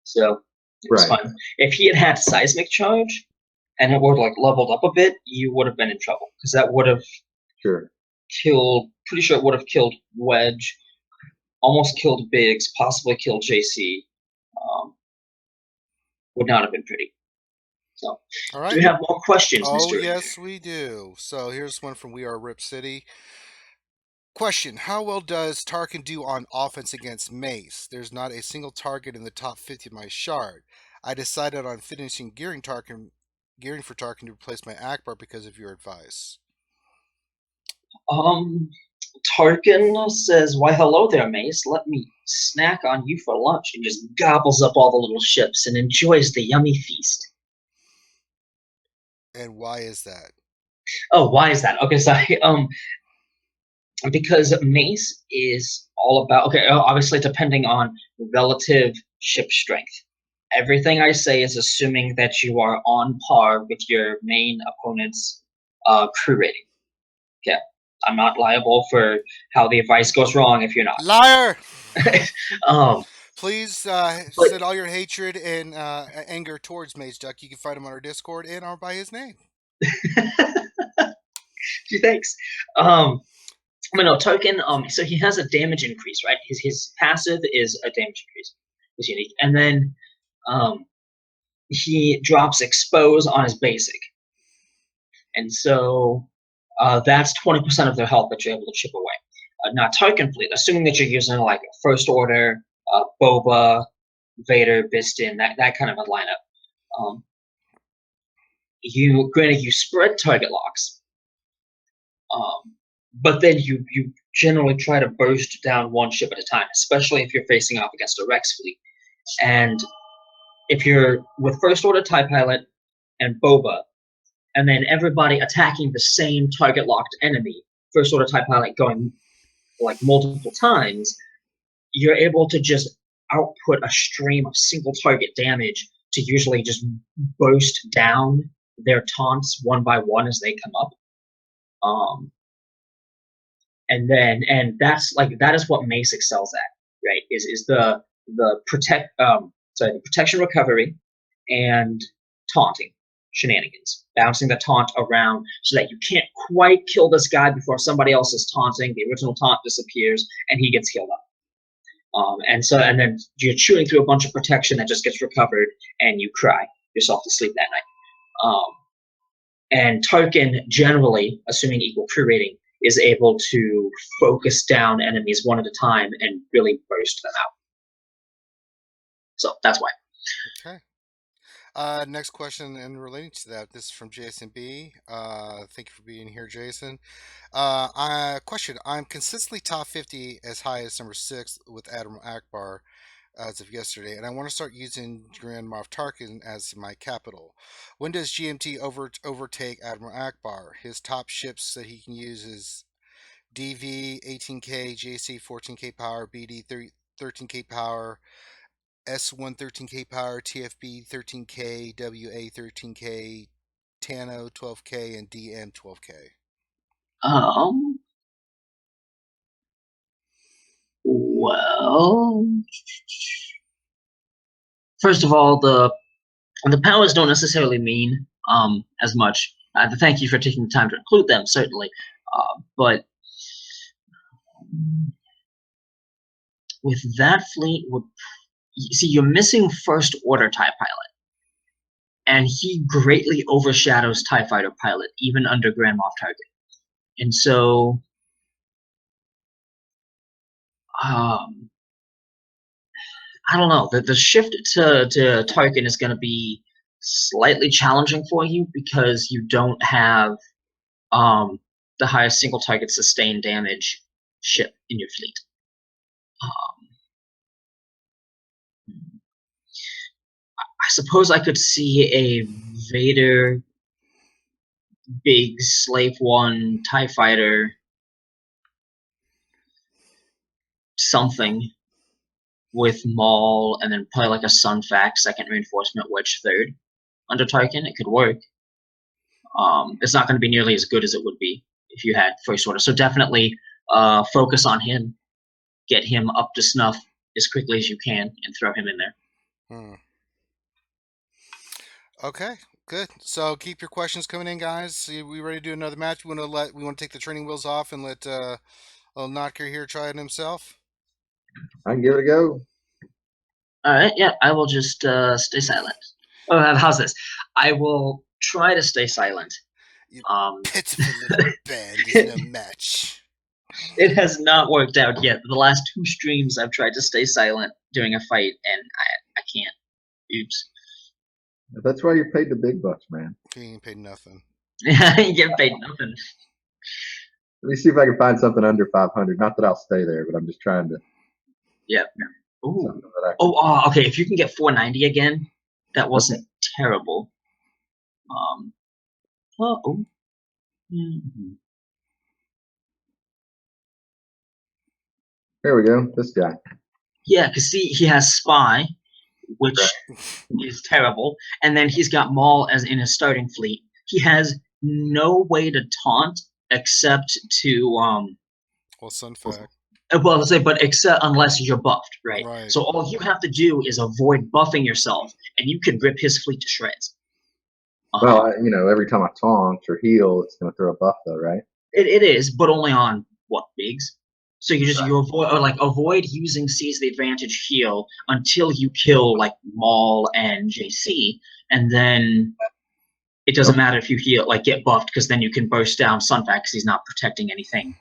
so it was fun. If he had seismic charge and it would leveled up a bit, you would have been in trouble, because that would have killed. Pretty sure it would have killed Wedge, almost killed Biggs, possibly killed JC. Would not have been pretty. So, all right. Do we have more questions, Mr. Yes, we do. So here's one from We Are Rip City. Question: how well does Tarkin do on offense against Mace? There's not a single target in the top 50 of my shard. I decided on finishing gearing for Tarkin to replace my Akbar because of your advice. Tarkin says, "Why, hello there, Mace. Let me snack on you for lunch," and just gobbles up all the little ships and enjoys the yummy feast. And why is that? Oh, why is that? Okay, sorry. Because Mace is all about, obviously depending on relative ship strength Everything I say is assuming that you are on par with your main opponent's crew rating. Yeah, I'm not liable for how the advice goes wrong if you're not. Liar! um, Please but send all your hatred and anger towards Mageduckey. You can find him on our Discord and or by his name. gee, thanks. But no, Tarkin. So he has a damage increase, right? His passive is a damage increase. It's unique, and then he drops expose on his basic, and so that's 20% of their health that you're able to chip away. Now, Tarkin fleet, assuming that you're using like First Order, Boba, Vader, Biston, that kind of a lineup. Granted, you spread target locks, but then you generally try to burst down one ship at a time, especially if you're facing off against a Rex fleet. And if you're with First Order TIE Pilot and Boba, and then everybody attacking the same target locked enemy, First Order TIE Pilot going like multiple times, you're able to just output a stream of single target damage to usually just burst down their taunts one by one as they come up. And that is what Mace excels at, right? Is the protection recovery and taunting shenanigans, bouncing the taunt around so that you can't quite kill this guy before somebody else is taunting. The original taunt disappears and he gets healed up. And then you're chewing through a bunch of protection that just gets recovered, and you cry yourself to sleep that night. And Tarkin, generally, assuming equal crew rating, is able to focus down enemies one at a time and really burst them out. So that's why. Okay. Next question, and relating to that, this is from Jason B. Thank you for being here, Jason. Question: I'm consistently top 50 as high as number 6 with Admiral Akbar as of yesterday, and I want to start using Grand Moff Tarkin as my capital. When does GMT overtake Admiral Akbar? His top ships that he can use is DV 18K, JC 14K power, BD 13K power, S1 13K power, TFB 13K, WA 13K, Tano 12K, and DM 12K. Well, first of all, the powers don't necessarily mean as much. Thank you for taking the time to include them, certainly. But with that fleet, see, you're missing First Order TIE Pilot, and he greatly overshadows TIE Fighter Pilot, even under Grand Moff Tarkin. And so, I don't know. The shift to Tarkin is going to be slightly challenging for you because you don't have the highest single target sustained damage ship in your fleet. I suppose I could see a Vader, big Slave One TIE Fighter, something with Maul, and then probably like a Sunfac second reinforcement wedge third under Tarkin. It could work. It's not going to be nearly as good as it would be if you had First Order. So definitely focus on him, get him up to snuff as quickly as you can, and throw him in there. Okay, good. So keep your questions coming in, guys. See, we ready to do another match? We want to take the training wheels off and let little Notker here try it himself. I can give it a go. All right, yeah, I will just stay silent. Oh, how's this? I will try to stay silent. You pitiful little band is no match. It has not worked out yet. The last 2 streams, I've tried to stay silent during a fight, and I can't. Oops. That's why you're paid the big bucks, man. You ain't paid nothing. You get paid nothing. Let me see if I can find something under 500. Not that I'll stay there, but I'm just trying to. Yeah. Okay. If you can get 490 again, that wasn't terrible. There we go. This guy. Yeah, because see, he has Spy, which is terrible. And then he's got Maul as in his starting fleet. He has no way to taunt except to Well, Sun Fact. well, let's say, but except unless you're buffed, right? Right. So all you have to do is avoid buffing yourself, and you could rip his fleet to shreds. Well, every time I taunt or heal, it's going to throw a buff, though, right? It is, but only on what, bigs? So you avoid using Seize the Advantage heal until you kill like Maul and JC, and then it doesn't matter if you heal get buffed, because then you can burst down Sunfac because he's not protecting anything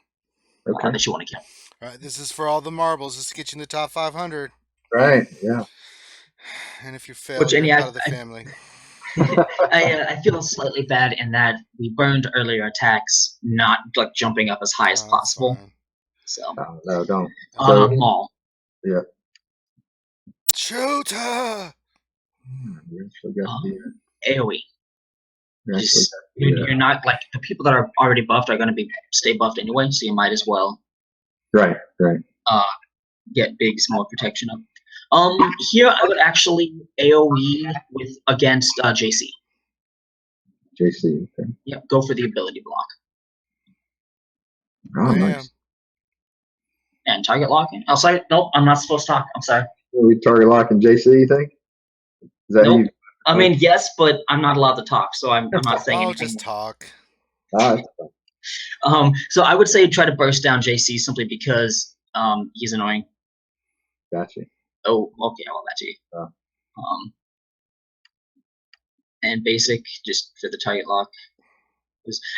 that you want to kill. All right, this is for all the marbles. This is to get you in the top 500. Right. Yeah. And if you fail, you're out of the family. I feel slightly bad in that we burned earlier attacks, not jumping up as high as possible. Fine. So no, don't. Maul. Yeah. Shooter. AOE. You're not the people that are already buffed are going to stay buffed anyway, so you might as well. Right. Get bigs more protection up. Here I would actually AOE against JC. JC. Okay. Yep, go for the ability block. Oh, nice. And target locking. Oh, sorry. Nope, I'm not supposed to talk. I'm sorry. Are we target locking JC, you think? Is that nope. you? I mean, yes, but I'm not allowed to talk, so I'm not saying anything. Just talk. So I would say try to burst down JC simply because he's annoying. Gotcha. Oh, okay, I'll that to you. And basic, just for the target lock.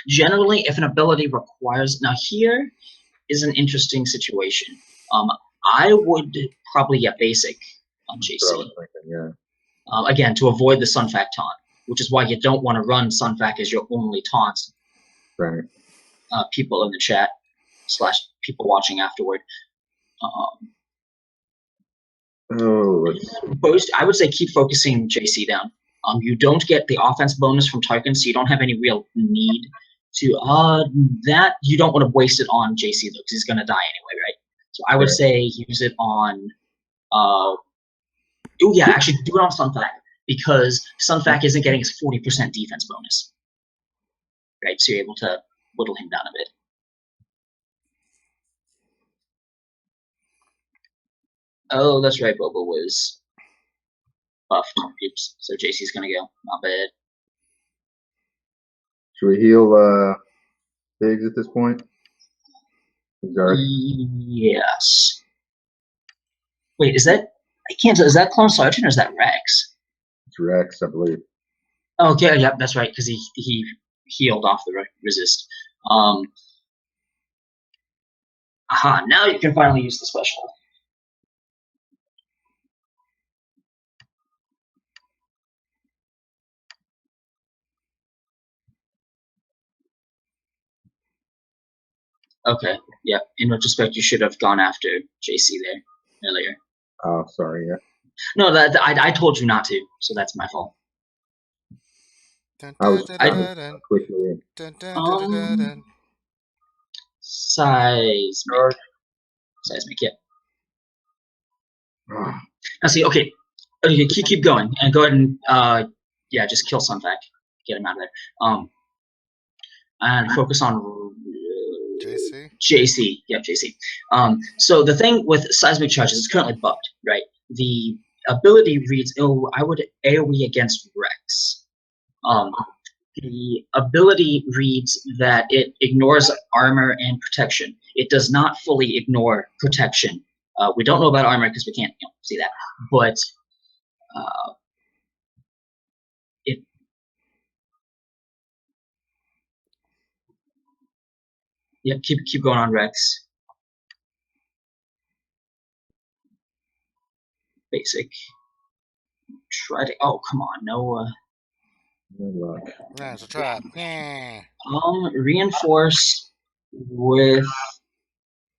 Generally, if an ability requires... Now, here is an interesting situation. I would probably get basic on JC. Yeah. Again, to avoid the Sunfac taunt, which is why you don't want to run Sunfac as your only taunt. Right. People in the chat / people watching afterward. Burst, I would say keep focusing JC down. You don't get the offense bonus from Tarkin, so you don't have any real need to that. You don't want to waste it on JC though, because he's going to die anyway, right? So I would say use it on. Actually do it on Sunfac, because Sunfac isn't getting his 40% defense bonus, right? So you're able to whittle him down a bit. Oh, that's right. Boba was buffed. Oops. So JC's gonna go. Not bad. Should we heal Biggs at this point? Yes. Wait, is that? I can't tell. Is that Clone Sergeant or is that Rex? It's Rex, I believe. Okay, yeah, that's right, because he healed off the resist. Now you can finally use the special. Okay, yeah. In retrospect, you should have gone after JC there earlier. Oh, sorry, yeah. No, I told you not to, so that's my fault. Quickly. Seismic, yeah. Now see, okay, keep going, and go ahead and just kill Sunfac, get him out of there. And focus on JC. Yeah, JC. So the thing with seismic charges, it's currently bugged, right? The ability reads, I would AoE against Rex. The ability reads that it ignores armor and protection. It does not fully ignore protection. We don't know about armor because we can't see that, but keep going on Rex. Basic. Try to. Oh, come on, no. That's a trap. Yeah. Reinforce with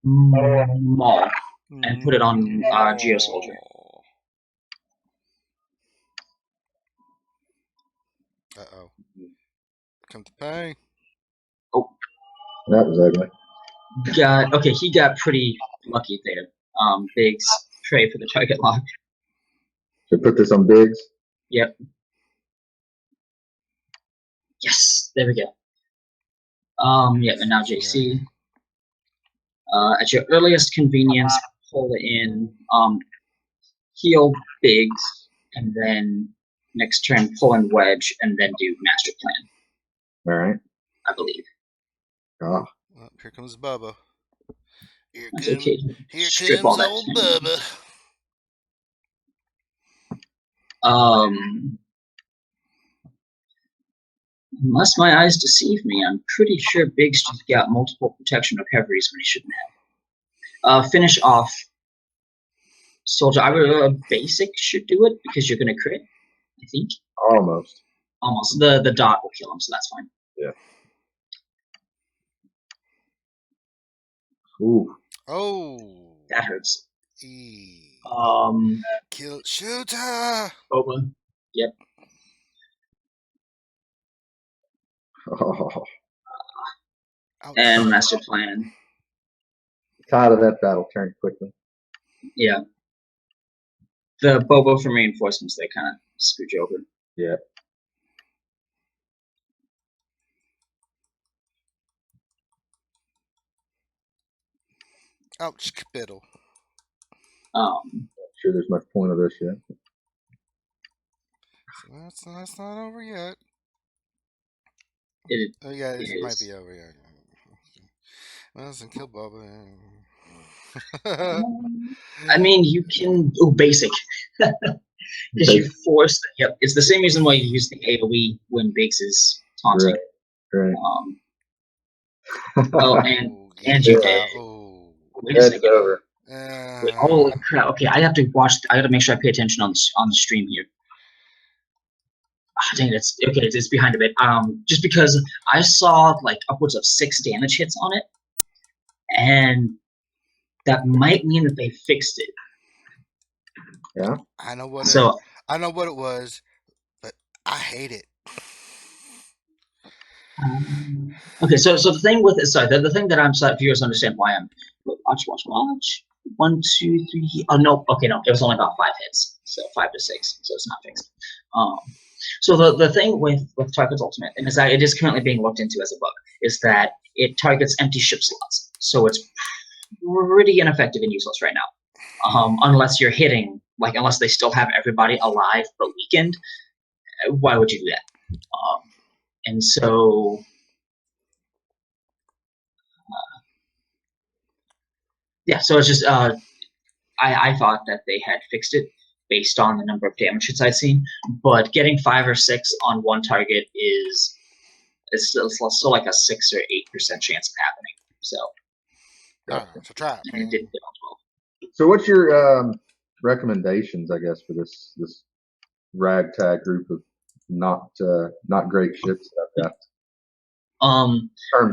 Maul and put it on Geo Soldier. Uh-oh. Come to pay. Oh. That was ugly. He got pretty lucky there. Biggs, pray for the target lock. Should I put this on Biggs? Yep. Yes, there we go. Yep, and now JC. At your earliest convenience, pull in heal Biggs, and then next turn pull in Wedge, and then do Master Plan. All right. I believe. Oh. Well, here comes Bubba. Here Okay. comes old Bubba. Unless my eyes deceive me, I'm pretty sure Biggs just got multiple protection recoveries when he shouldn't have. Finish off Soldier. Basic should do it because you're going to crit, I think. Almost. Almost. The dot will kill him, so that's fine. Yeah. Ooh. Oh. That hurts. Kill Shooter. Boba. Yep. Oh. And Master Plan. Tired of that battle. Turn quickly. Yeah. The Bobo from reinforcements, they kind of scooch over. Yeah. Ouch, spittle. Not sure there's much point of this yet. So that's not over yet. It might be over yet. Well, doesn't kill Bubba. I mean, you can basic. Because you force. Yep, it's the same reason why you use the AoE when Biggs is taunting. Right. And you did. Oh, wait a second. Over. Wait, holy crap! Okay, I have to watch. I got to make sure I pay attention on the stream here. Dang, it's behind a bit. Just because I saw like upwards of 6 damage hits on it, and that might mean that they fixed it. Yeah. I know what it was, but I hate it. Okay, so the thing with it, sorry, the thing that I'm sorry, viewers understand why I'm watch. 1, 2, 3. Oh no, okay, no, it was only about 5 hits, so 5 to 6, so it's not fixed. So the thing with Tarkin's ultimate, and is that it is currently being looked into as a bug, is that it targets empty ship slots, so it's pretty ineffective and useless right now, unless you're hitting, unless they still have everybody alive but weakened. Why would you do that? And so. Yeah, so it's just I thought that they had fixed it based on the number of damage hits I'd seen, but getting 5 or 6 on one target is still like a 6 or 8% chance of happening. So, So try it. And it didn't get on 12. So, what's your recommendations? I guess for this ragtag group of not great ships that I've got.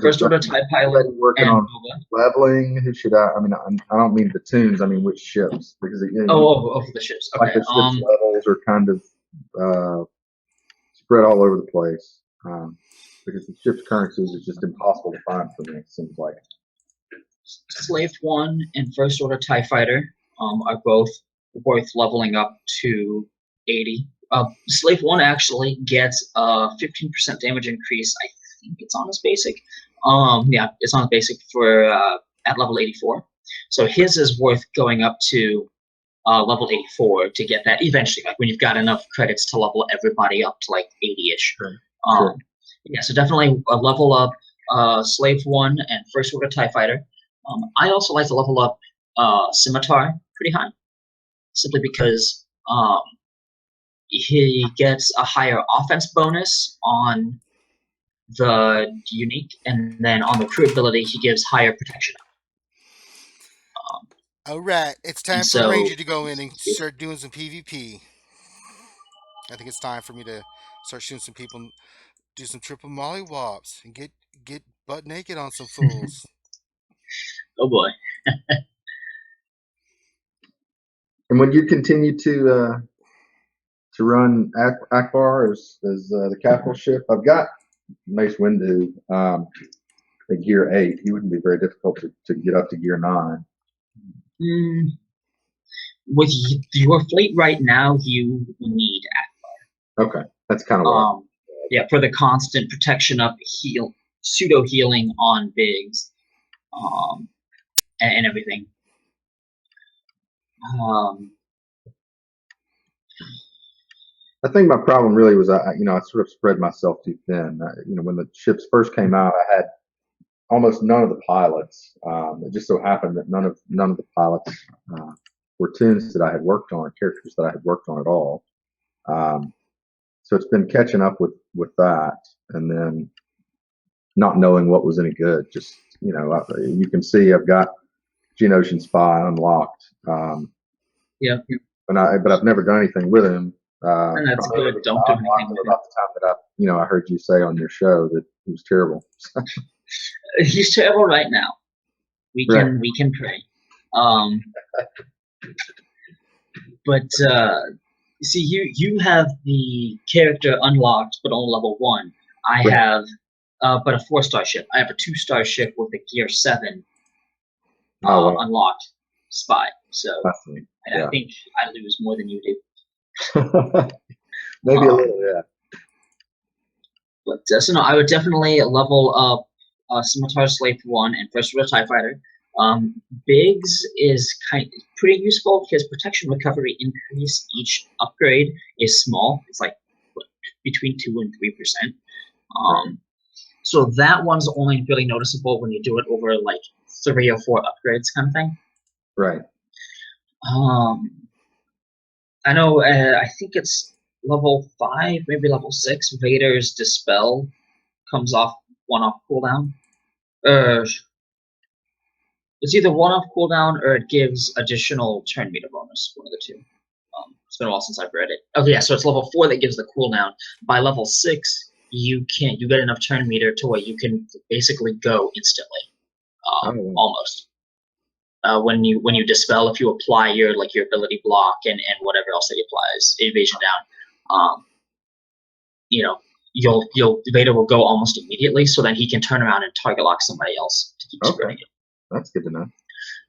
First order TIE pilot working on leveling. Who should I mean, I don't mean platoons. I mean which ships, because the ships. Okay. Like the ships levels are kind of spread all over the place. Because the ship's currencies is just impossible to find for me. It seems like. Slave 1 and First Order TIE Fighter are both worth leveling up to 80. Slave 1 actually gets a 15% damage increase. I think it's on his basic. It's on his basic for at level 84. So his is worth going up to level 84 to get that eventually, when you've got enough credits to level everybody up to 80-ish. Sure. Yeah, so definitely a level up Slave 1 and First Order TIE Fighter. I also like to level up Scimitar pretty high, simply because he gets a higher offense bonus on the unique, and then on the crew ability, he gives higher protection. All right, it's time for Ranger to go in and start doing some PvP. I think it's time for me to start shooting some people, do some triple mollywops, and get butt naked on some fools. Oh boy. And when you continue to run Akbar as the capital ship, I've got Mace Windu at gear 8. He wouldn't be very difficult to get up to gear 9. with your fleet right now, you need Okay, that's kind of what. yeah, for the constant protection of pseudo healing on Biggs, and everything. I think my problem really was, I sort of spread myself too thin. When the ships first came out, I had almost none of the pilots. It just so happened that none of the pilots were tunes that I had worked on, characters that I had worked on at all. So it's been catching up with that, and then not knowing what was any good. Just you can see I've got Geonosian Spy unlocked. Yeah. But I've never done anything with him. And that's good. Don't do anything with about the time that I heard you say on your show that he was terrible. He's terrible right now. We can pray. But see, you have the character unlocked, but on level 1. I have, but a 4-star ship. I have a 2-star ship with a gear 7 unlocked spy. So I think I lose more than you do. Maybe a little, yeah. But so no, I would definitely level up Scimitar Slave 1 and First Order TIE Fighter. Biggs is pretty useful because protection recovery increase each upgrade is small. It's like between 2 and 3%. So that one's only really noticeable when you do it over like 3 or 4 upgrades kind of thing. Right. I know. I think it's level 5, maybe level 6. Vader's Dispel comes off 1-off cooldown. It's either 1-off cooldown or it gives additional turn meter bonus. One of the two. It's been a while since I've read it. Okay, yeah. So it's level 4 that gives the cooldown. By level 6, you get enough turn meter to where you can basically go instantly, almost. When you dispel, if you apply your ability block and whatever else that he applies, evasion down, Vader will go almost immediately, so then he can turn around and target lock somebody else to keep spreading it. That's good to know.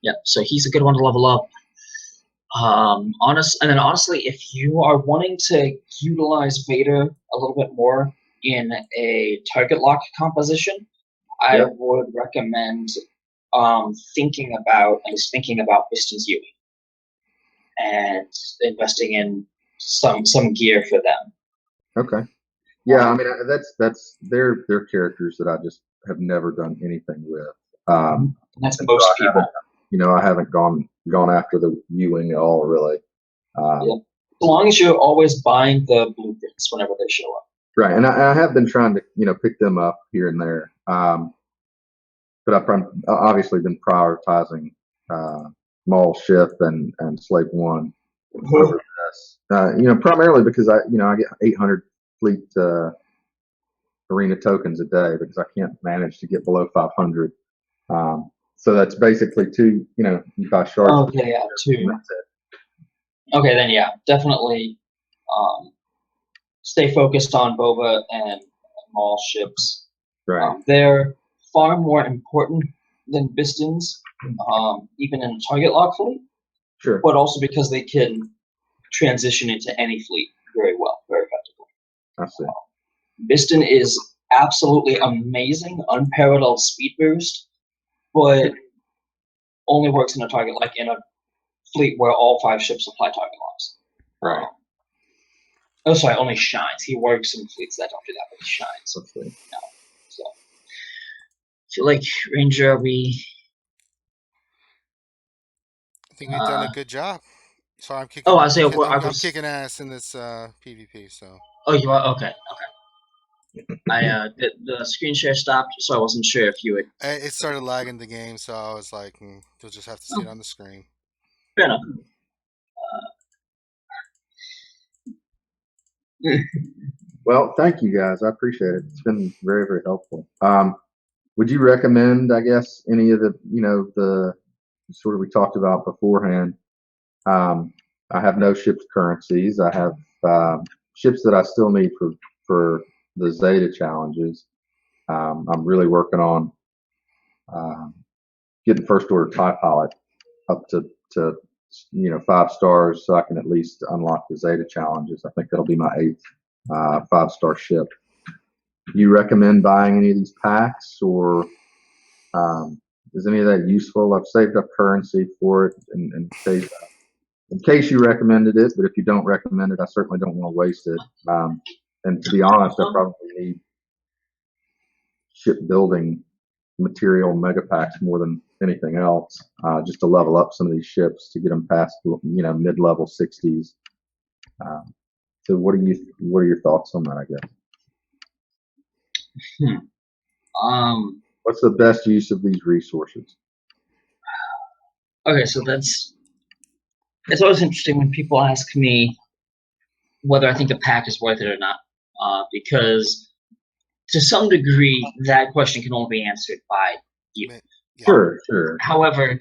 Yeah, so he's a good one to level up. Honestly, if you are wanting to utilize Vader a little bit more in a target lock composition, I would recommend thinking about Piston's Yui and investing in some gear for them. Okay. Yeah, I mean that's they're characters that I just have never done anything with. That's most people. I haven't gone after the Ewing at all, really. As long as you're always buying the blueprints whenever they show up. Right, and I have been trying to pick them up here and there. But I've obviously been prioritizing Maul ship and Slave 1 over this. Primarily because I get 800 fleet arena tokens a day because I can't manage to get below 500. So that's basically 2. You buy shards. Okay, yeah, 2. That's it. Okay, then yeah, definitely stay focused on Boba and Maul ships. Right. They're far more important than Pistons, even in a target lock fleet. Sure. But also because they can transition into any fleet very well, very effectively. I see. Piston is absolutely amazing, unparalleled speed boost, but only works in a target like in a fleet where all 5 ships apply target locks. Right. Only shines. He works in fleets that don't do that, but he shines. Okay. No. So I feel like Ranger, I think we've done a good job. So I'm kicking. I'm kicking ass in this PvP. So. Oh, you are okay. The screen share stopped, so I wasn't sure if you would. It started lagging the game, so I was like, "You'll just have to see it on the screen." Fair enough. Well, thank you guys. I appreciate it. It's been very, very helpful. Would you recommend, I guess, any of the sort of we talked about beforehand? I have no ships currencies. I have ships that I still need for the Zeta challenges. I'm really working on getting First Order TIE Pilot up to 5 stars, so I can at least unlock the Zeta challenges. I think that'll be my 8th 5-star ship. Do you recommend buying any of these packs, or is any of that useful? I've saved up currency for it in case you recommended it, but if you don't recommend it, I certainly don't want to waste it. And to be honest, I probably need shipbuilding material mega packs more than anything else, just to level up some of these ships to get them past mid-level 60s. So what are your thoughts on that, I guess? What's the best use of these resources? Okay, so it's always interesting when people ask me whether I think a pack is worth it or not, because to some degree that question can only be answered by you. Yeah. Sure. However,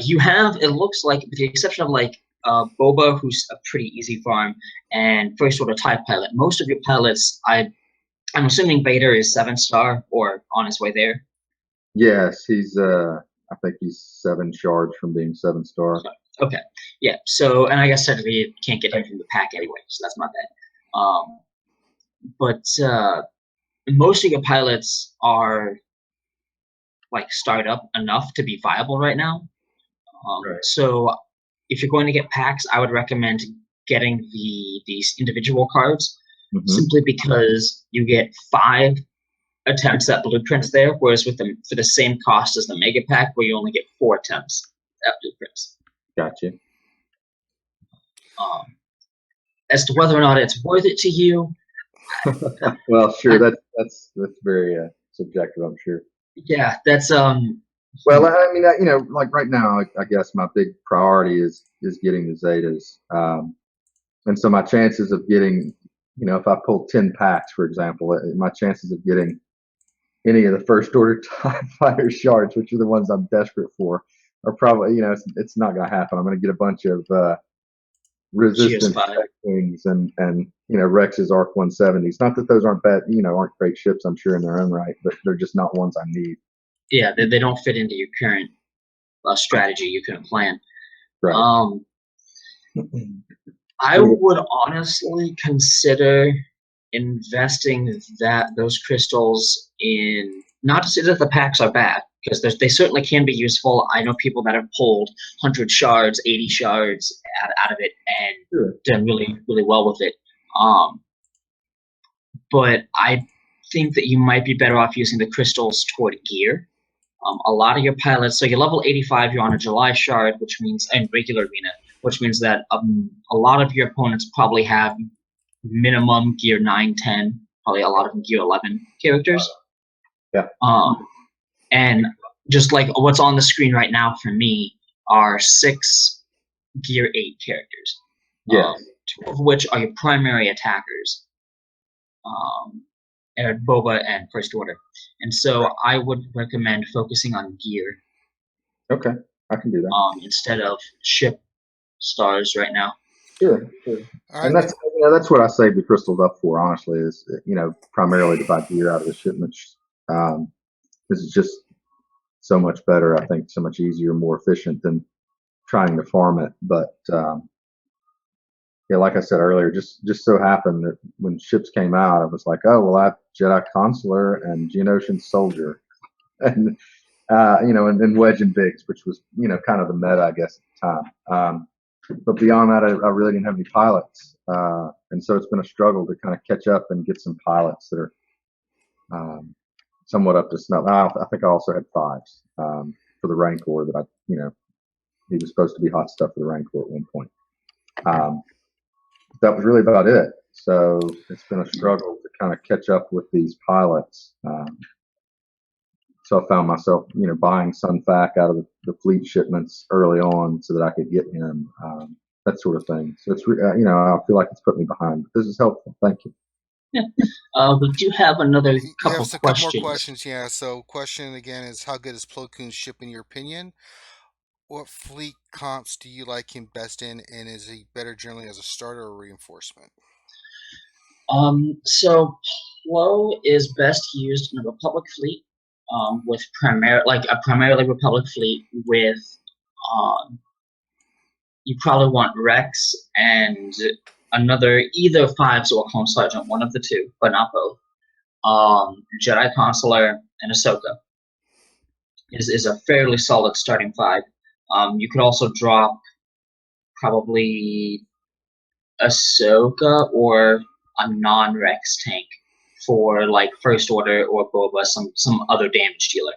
you have, it looks like, with the exception of like Boba, who's a pretty easy farm, and First Order TIE pilot, most of your pilots, I'm assuming Vader is 7-star or on his way there. Yes, he's I think he's 7 shards from being 7-star. Okay, yeah. So, and I guess technically you can't get him from the pack anyway, so that's not bad. But most of your pilots are like startup enough to be viable right now. Right. So, if you're going to get packs, I would recommend getting these individual cards, simply because you get 5 attempts at blueprints there, whereas for the same cost as the mega pack, where you only get 4 attempts at blueprints. Gotcha. As to whether or not it's worth it to you, well, sure, that's very subjective, I'm sure. Yeah, that's Well, I mean, like right now, I guess my big priority is getting the Zetas, and so my chances of getting, if I pull 10 packs, for example, my chances of getting any of the First Order TIE Fighter shards, which are the ones I'm desperate for, are probably, it's not going to happen. I'm going to get a bunch of resistance X-wings and Rex's ARC 170s. Not that those aren't bad, aren't great ships, I'm sure, in their own right, but they're just not ones I need. Yeah, they don't fit into your current strategy, your current plan. Right. I would honestly consider investing those crystals in, not to say that the packs are bad, because they certainly can be useful. I know people that have pulled 100 shards, 80 shards out of it and done really, really well with it. But I think that you might be better off using the crystals toward gear. A lot of your pilots, so you're level 85, you're on a July shard, which means, in regular arena, which means that a lot of your opponents probably have minimum gear 9, 10, probably a lot of them gear 11 characters. Yeah. And just like what's on the screen right now for me are 6 gear 8 characters. Yeah. 2 of which are your primary attackers. Boba and First Order. And so I would recommend focusing on gear. Okay, I can do that. Instead of ship stars right now. Sure. And that's what I save the crystals up for, honestly, is primarily to buy gear out of the shipments. This is just so much better, I think, so much easier, more efficient than trying to farm it. But yeah, like I said earlier, just so happened that when ships came out, I was like, oh, well, I have Jedi Consular and Geonosian Soldier, and and Wedge and Biggs, which was kind of the meta, I guess, at the time. But beyond that, I really didn't have any pilots, and so it's been a struggle to kind of catch up and get some pilots that are somewhat up to snuff. I think I also had 5s for the Rancor that he was supposed to be hot stuff for the Rancor at one point. That was really about it. So it's been a struggle to kind of catch up with these pilots. So I found myself, buying Sunfac out of the fleet shipments early on so that I could get him, that sort of thing. So it's, I feel like it's put me behind. But this is helpful. Thank you. Yeah. We do have another couple questions. Couple more questions, yeah. So question again is, how good is Plo Koon's ship in your opinion? What fleet comps do you like him best in, and is he better generally as a starter or reinforcement? So Plo is best used in a Republic fleet, with a primarily Republic fleet with you probably want Rex and another either Fives or Clone Sergeant, one of the two, but not both. Jedi Consular and Ahsoka is a fairly solid starting 5. You could also drop probably Ahsoka or a non-Rex tank for like First Order or Boba, some other damage dealer.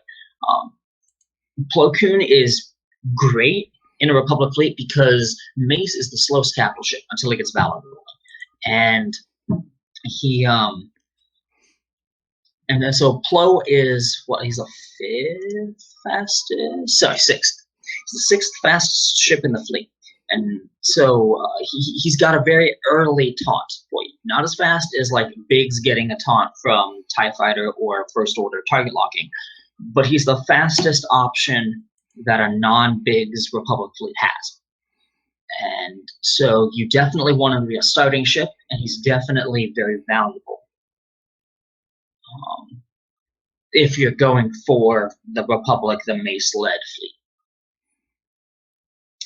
Plo Koon is great in a Republic fleet because Mace is the slowest capital ship until he gets Valor Rule. And he and then so Plo is what, he's a 5th fastest? Sorry, 6th. He's the 6th fastest ship in the fleet. And so he's got a very early taunt for you. Not as fast as like Biggs getting a taunt from TIE Fighter or First Order target locking, but he's the fastest option that a non-Biggs Republic fleet has. And so you definitely want him to be a starting ship, and he's definitely very valuable. If you're going for the Republic, the Mace-led fleet.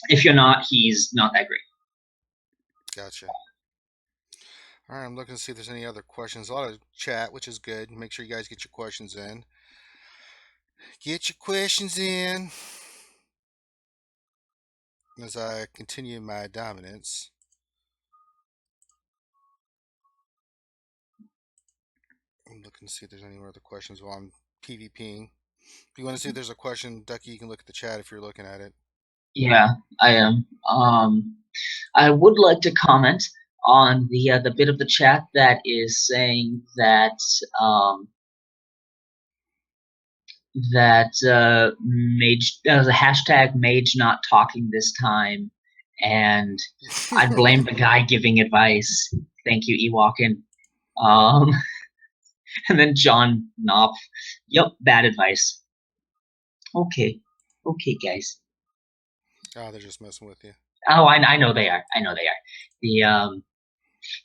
If you're not, he's not that great. Gotcha. All right, I'm looking to see if there's any other questions. A lot of chat, which is good. Make sure you guys get your questions in. Get your questions in. As I continue my dominance. I'm looking to see if there's any other questions while I'm PvPing. If you want to see if there's a question, Ducky, you can look at the chat if you're looking at it. Yeah, I am. I would like to comment on the bit of the chat that is saying that Mage, the hashtag Mage not talking this time, and I blame the guy giving advice. Thank you, Ewokin. And then John Knopf. Yep, bad advice. Okay, guys. Oh, they're just messing with you. Oh, I know they are. I know they are. The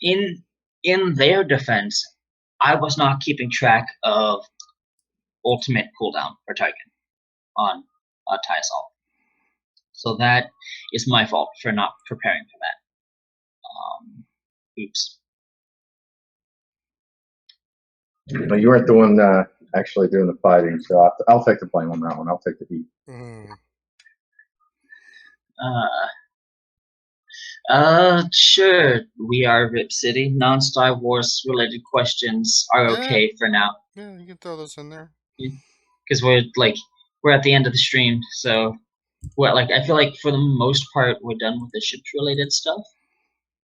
in their defense, I was not keeping track of ultimate cooldown for Tarkin on TIE Assault. So that is my fault for not preparing for that. Oops. But you weren't the one actually doing the fighting, so I'll take the blame on that one. I'll take the heat. Sure. We are Rip City. Non-Star Wars related questions are okay for now. Yeah, you can throw those in there. Because we're at the end of the stream, so I feel like for the most part we're done with the ships related stuff.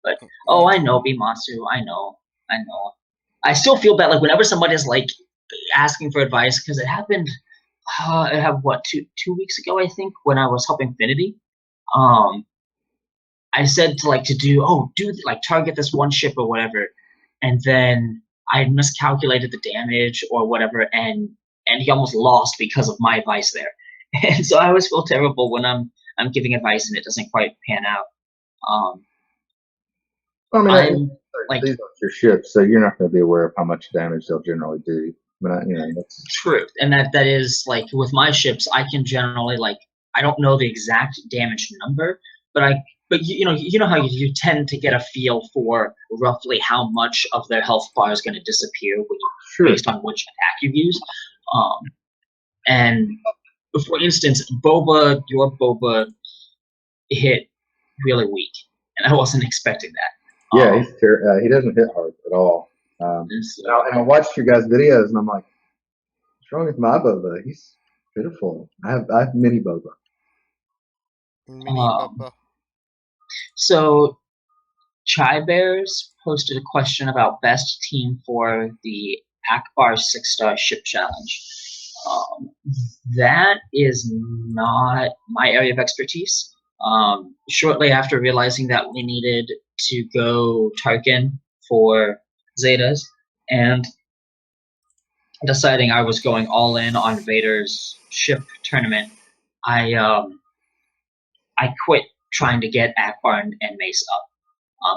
But I know, B-Monster, I know. I still feel bad like whenever somebody's like asking for advice, because it happened two weeks ago, I think, when I was helping Infinity. I said to target this one ship or whatever, and then I miscalculated the damage or whatever, and he almost lost because of my advice there. And so I always feel terrible when I'm giving advice and it doesn't quite pan out. I mean, these are your ships, so you're not going to be aware of how much damage they'll generally do. But that's true, and that is like with my ships, I can generally I don't know the exact damage number, but you know how you tend to get a feel for roughly how much of their health bar is going to disappear based on which attack you use. And for instance, your Boba hit really weak, and I wasn't expecting that. Yeah, he doesn't hit hard at all. And I watched your guys' videos, and I'm like, what's wrong with my Boba? He's pitiful. I have mini Boba. So, Chai Bears posted a question about best team for the Akbar 6-star ship challenge. That is not my area of expertise. Shortly after realizing that we needed to go Tarkin for Zetas and deciding I was going all in on Vader's ship tournament, I quit trying to get Akbar and Mace up.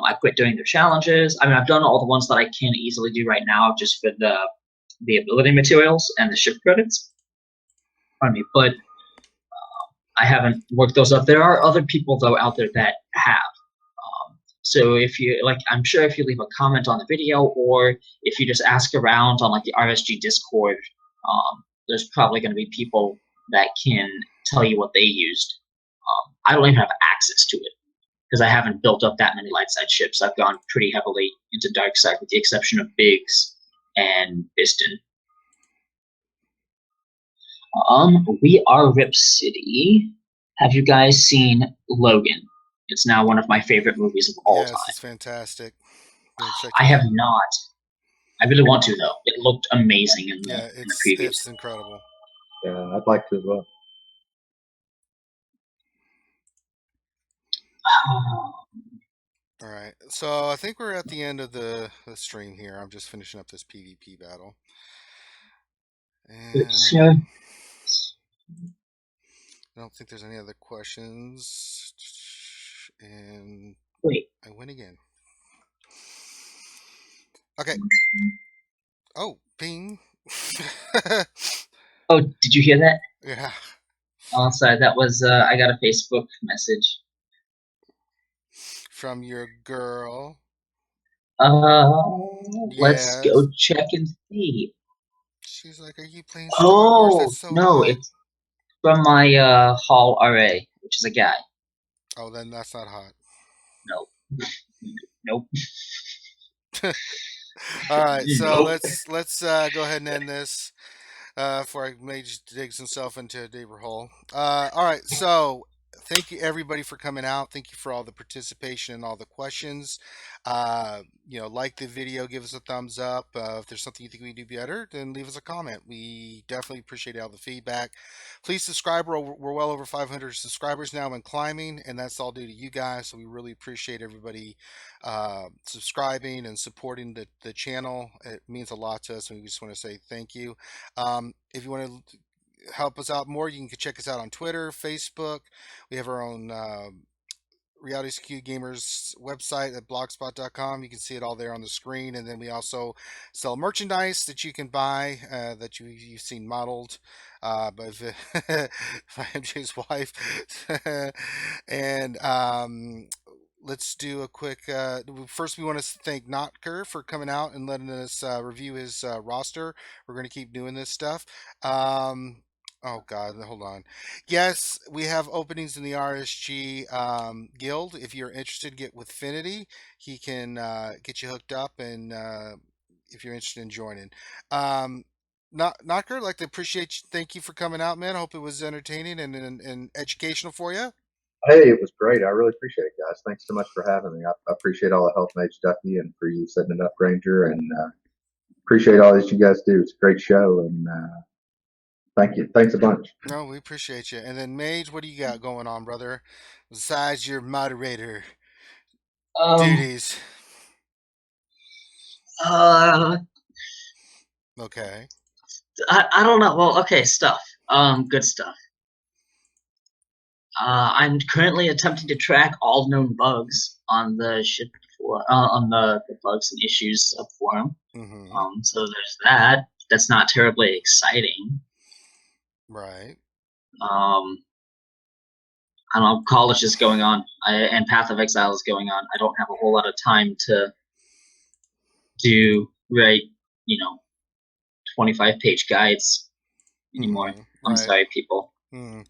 I quit doing their challenges. I mean, I've done all the ones that I can easily do right now just for the ability materials and the ship credits. Pardon me, but I haven't worked those up. There are other people, though, out there that So if you like, I'm sure if you leave a comment on the video, or if you just ask around on like the RSG Discord, there's probably going to be people that can tell you what they used. I don't even have access to it because I haven't built up that many light side ships. I've gone pretty heavily into dark side, with the exception of Biggs and Biston. We are Rip City. Have you guys seen Logan? It's now one of my favorite movies of all Yes, time. it's fantastic. Check I it have out. not. I really want to though. It looked amazing in Yeah, the previews. it's incredible. Yeah, I'd like to as well. All right, so I think we're at the end of the stream here. I'm just finishing up this PvP battle, and Sure. I don't think there's any other questions. And Wait. I win again. Okay. Oh, ping. Oh, did you hear that? Yeah. Oh, sorry. That was I got a Facebook message. From your girl. Let's Yes. go check and see. She's like, "Are you playing Star Wars? Oh That's so no, hot." it's from my hall RA, which is a guy. Oh, then that's not hot. Nope. Nope. All right, so Nope. let's go ahead and end this before Mage digs himself into a deeper hole. All right, so thank you everybody for coming out. Thank you for all the participation and all the questions. Like the video, give us a thumbs up. If there's something you think we do better, then leave us a comment. We definitely appreciate all the feedback. Please subscribe. We're well over 500 subscribers now and climbing, and that's all due to you guys. So we really appreciate everybody subscribing and supporting the channel. It means a lot to us, and we just want to say thank you. If you want to help us out more, you can check us out on Twitter, Facebook. We have our own Reality Skewed Gamers website at blogspot.com. You can see it all there on the screen. And then we also sell merchandise that you can buy that you've seen modeled by MJ's wife. And let's do a quick. First, we want to thank Notker for coming out and letting us review his roster. We're going to keep doing this stuff. Oh God, hold on. Yes, we have openings in the RSG guild. If you're interested, get with Finity. He can get you hooked up, and if you're interested in joining. Knocker, like to appreciate you. Thank you for coming out, man. I hope it was entertaining and educational for you. Hey, it was great. I really appreciate it, guys. Thanks so much for having me. I appreciate all the help, Mageduckey, and for you setting it up, Ranger, and appreciate all that you guys do. It's a great show, and thank you. Thanks a bunch. No, we appreciate you. And then Mage, what do you got going on, brother? Besides your moderator Um. duties. Uh. Okay. I don't know. Well, okay, stuff. Good stuff. I'm currently attempting to track all known bugs on the ship for on the bugs and issues forum. Mm-hmm. So there's that. That's not terribly exciting. Right. I don't know. College is going on, and Path of Exile is going on. I don't have a whole lot of time to write, 25-page guides anymore. Mm-hmm. I'm Right. sorry, people. Mm.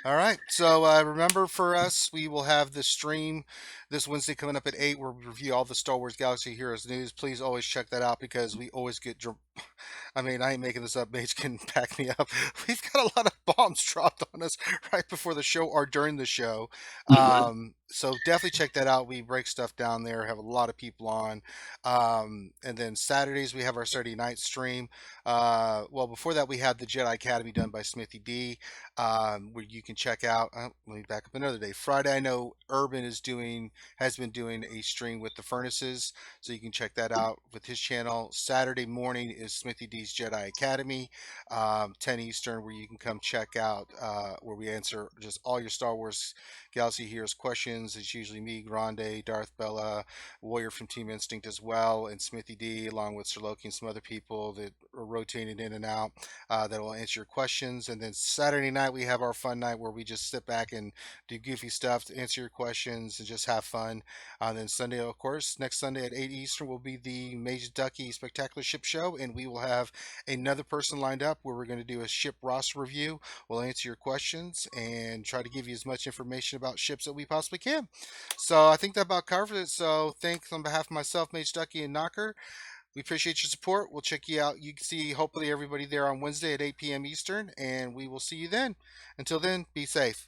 All right. So remember, for us, we will have this stream this Wednesday coming up at 8 where we review all the Star Wars Galaxy Heroes news. Please always check that out because we always get. I mean, I ain't making this up. Mage can back me up. We've got a lot of bombs dropped on us right before the show or during the show. So definitely check that out. We break stuff down there, have a lot of people on. And then Saturdays, we have our Saturday night stream. Well, before that, we had the Jedi Academy done by Smithy D, where you can check out. Let me back up another day. Friday, I know Urban has been doing a stream with the furnaces, so you can check that out with his channel. Saturday morning is Smithy Smithy D's Jedi Academy, 10 Eastern, where you can come check out, where we answer just all your Star Wars Galaxy Heroes questions. It's usually me, Grande, Darth Bella, Warrior from Team Instinct as well, and Smithy D, along with Sir Loki and some other people that are rotating in and out, that will answer your questions. And then Saturday night, we have our fun night where we just sit back and do goofy stuff to answer your questions and just have fun. And then Sunday, of course, next Sunday at 8 Eastern will be the Mageduckey Spectacular Ship Show, and we will have another person lined up where we're going to do a ship roster review. We'll answer your questions and try to give you as much information about ships that we possibly can. So I think that about covers it. So thanks on behalf of myself, Mageduckey, and Notker. We appreciate your support. We'll check you out. You can see hopefully everybody there on Wednesday at 8 p.m. Eastern, and we will see you then. Until then, be safe.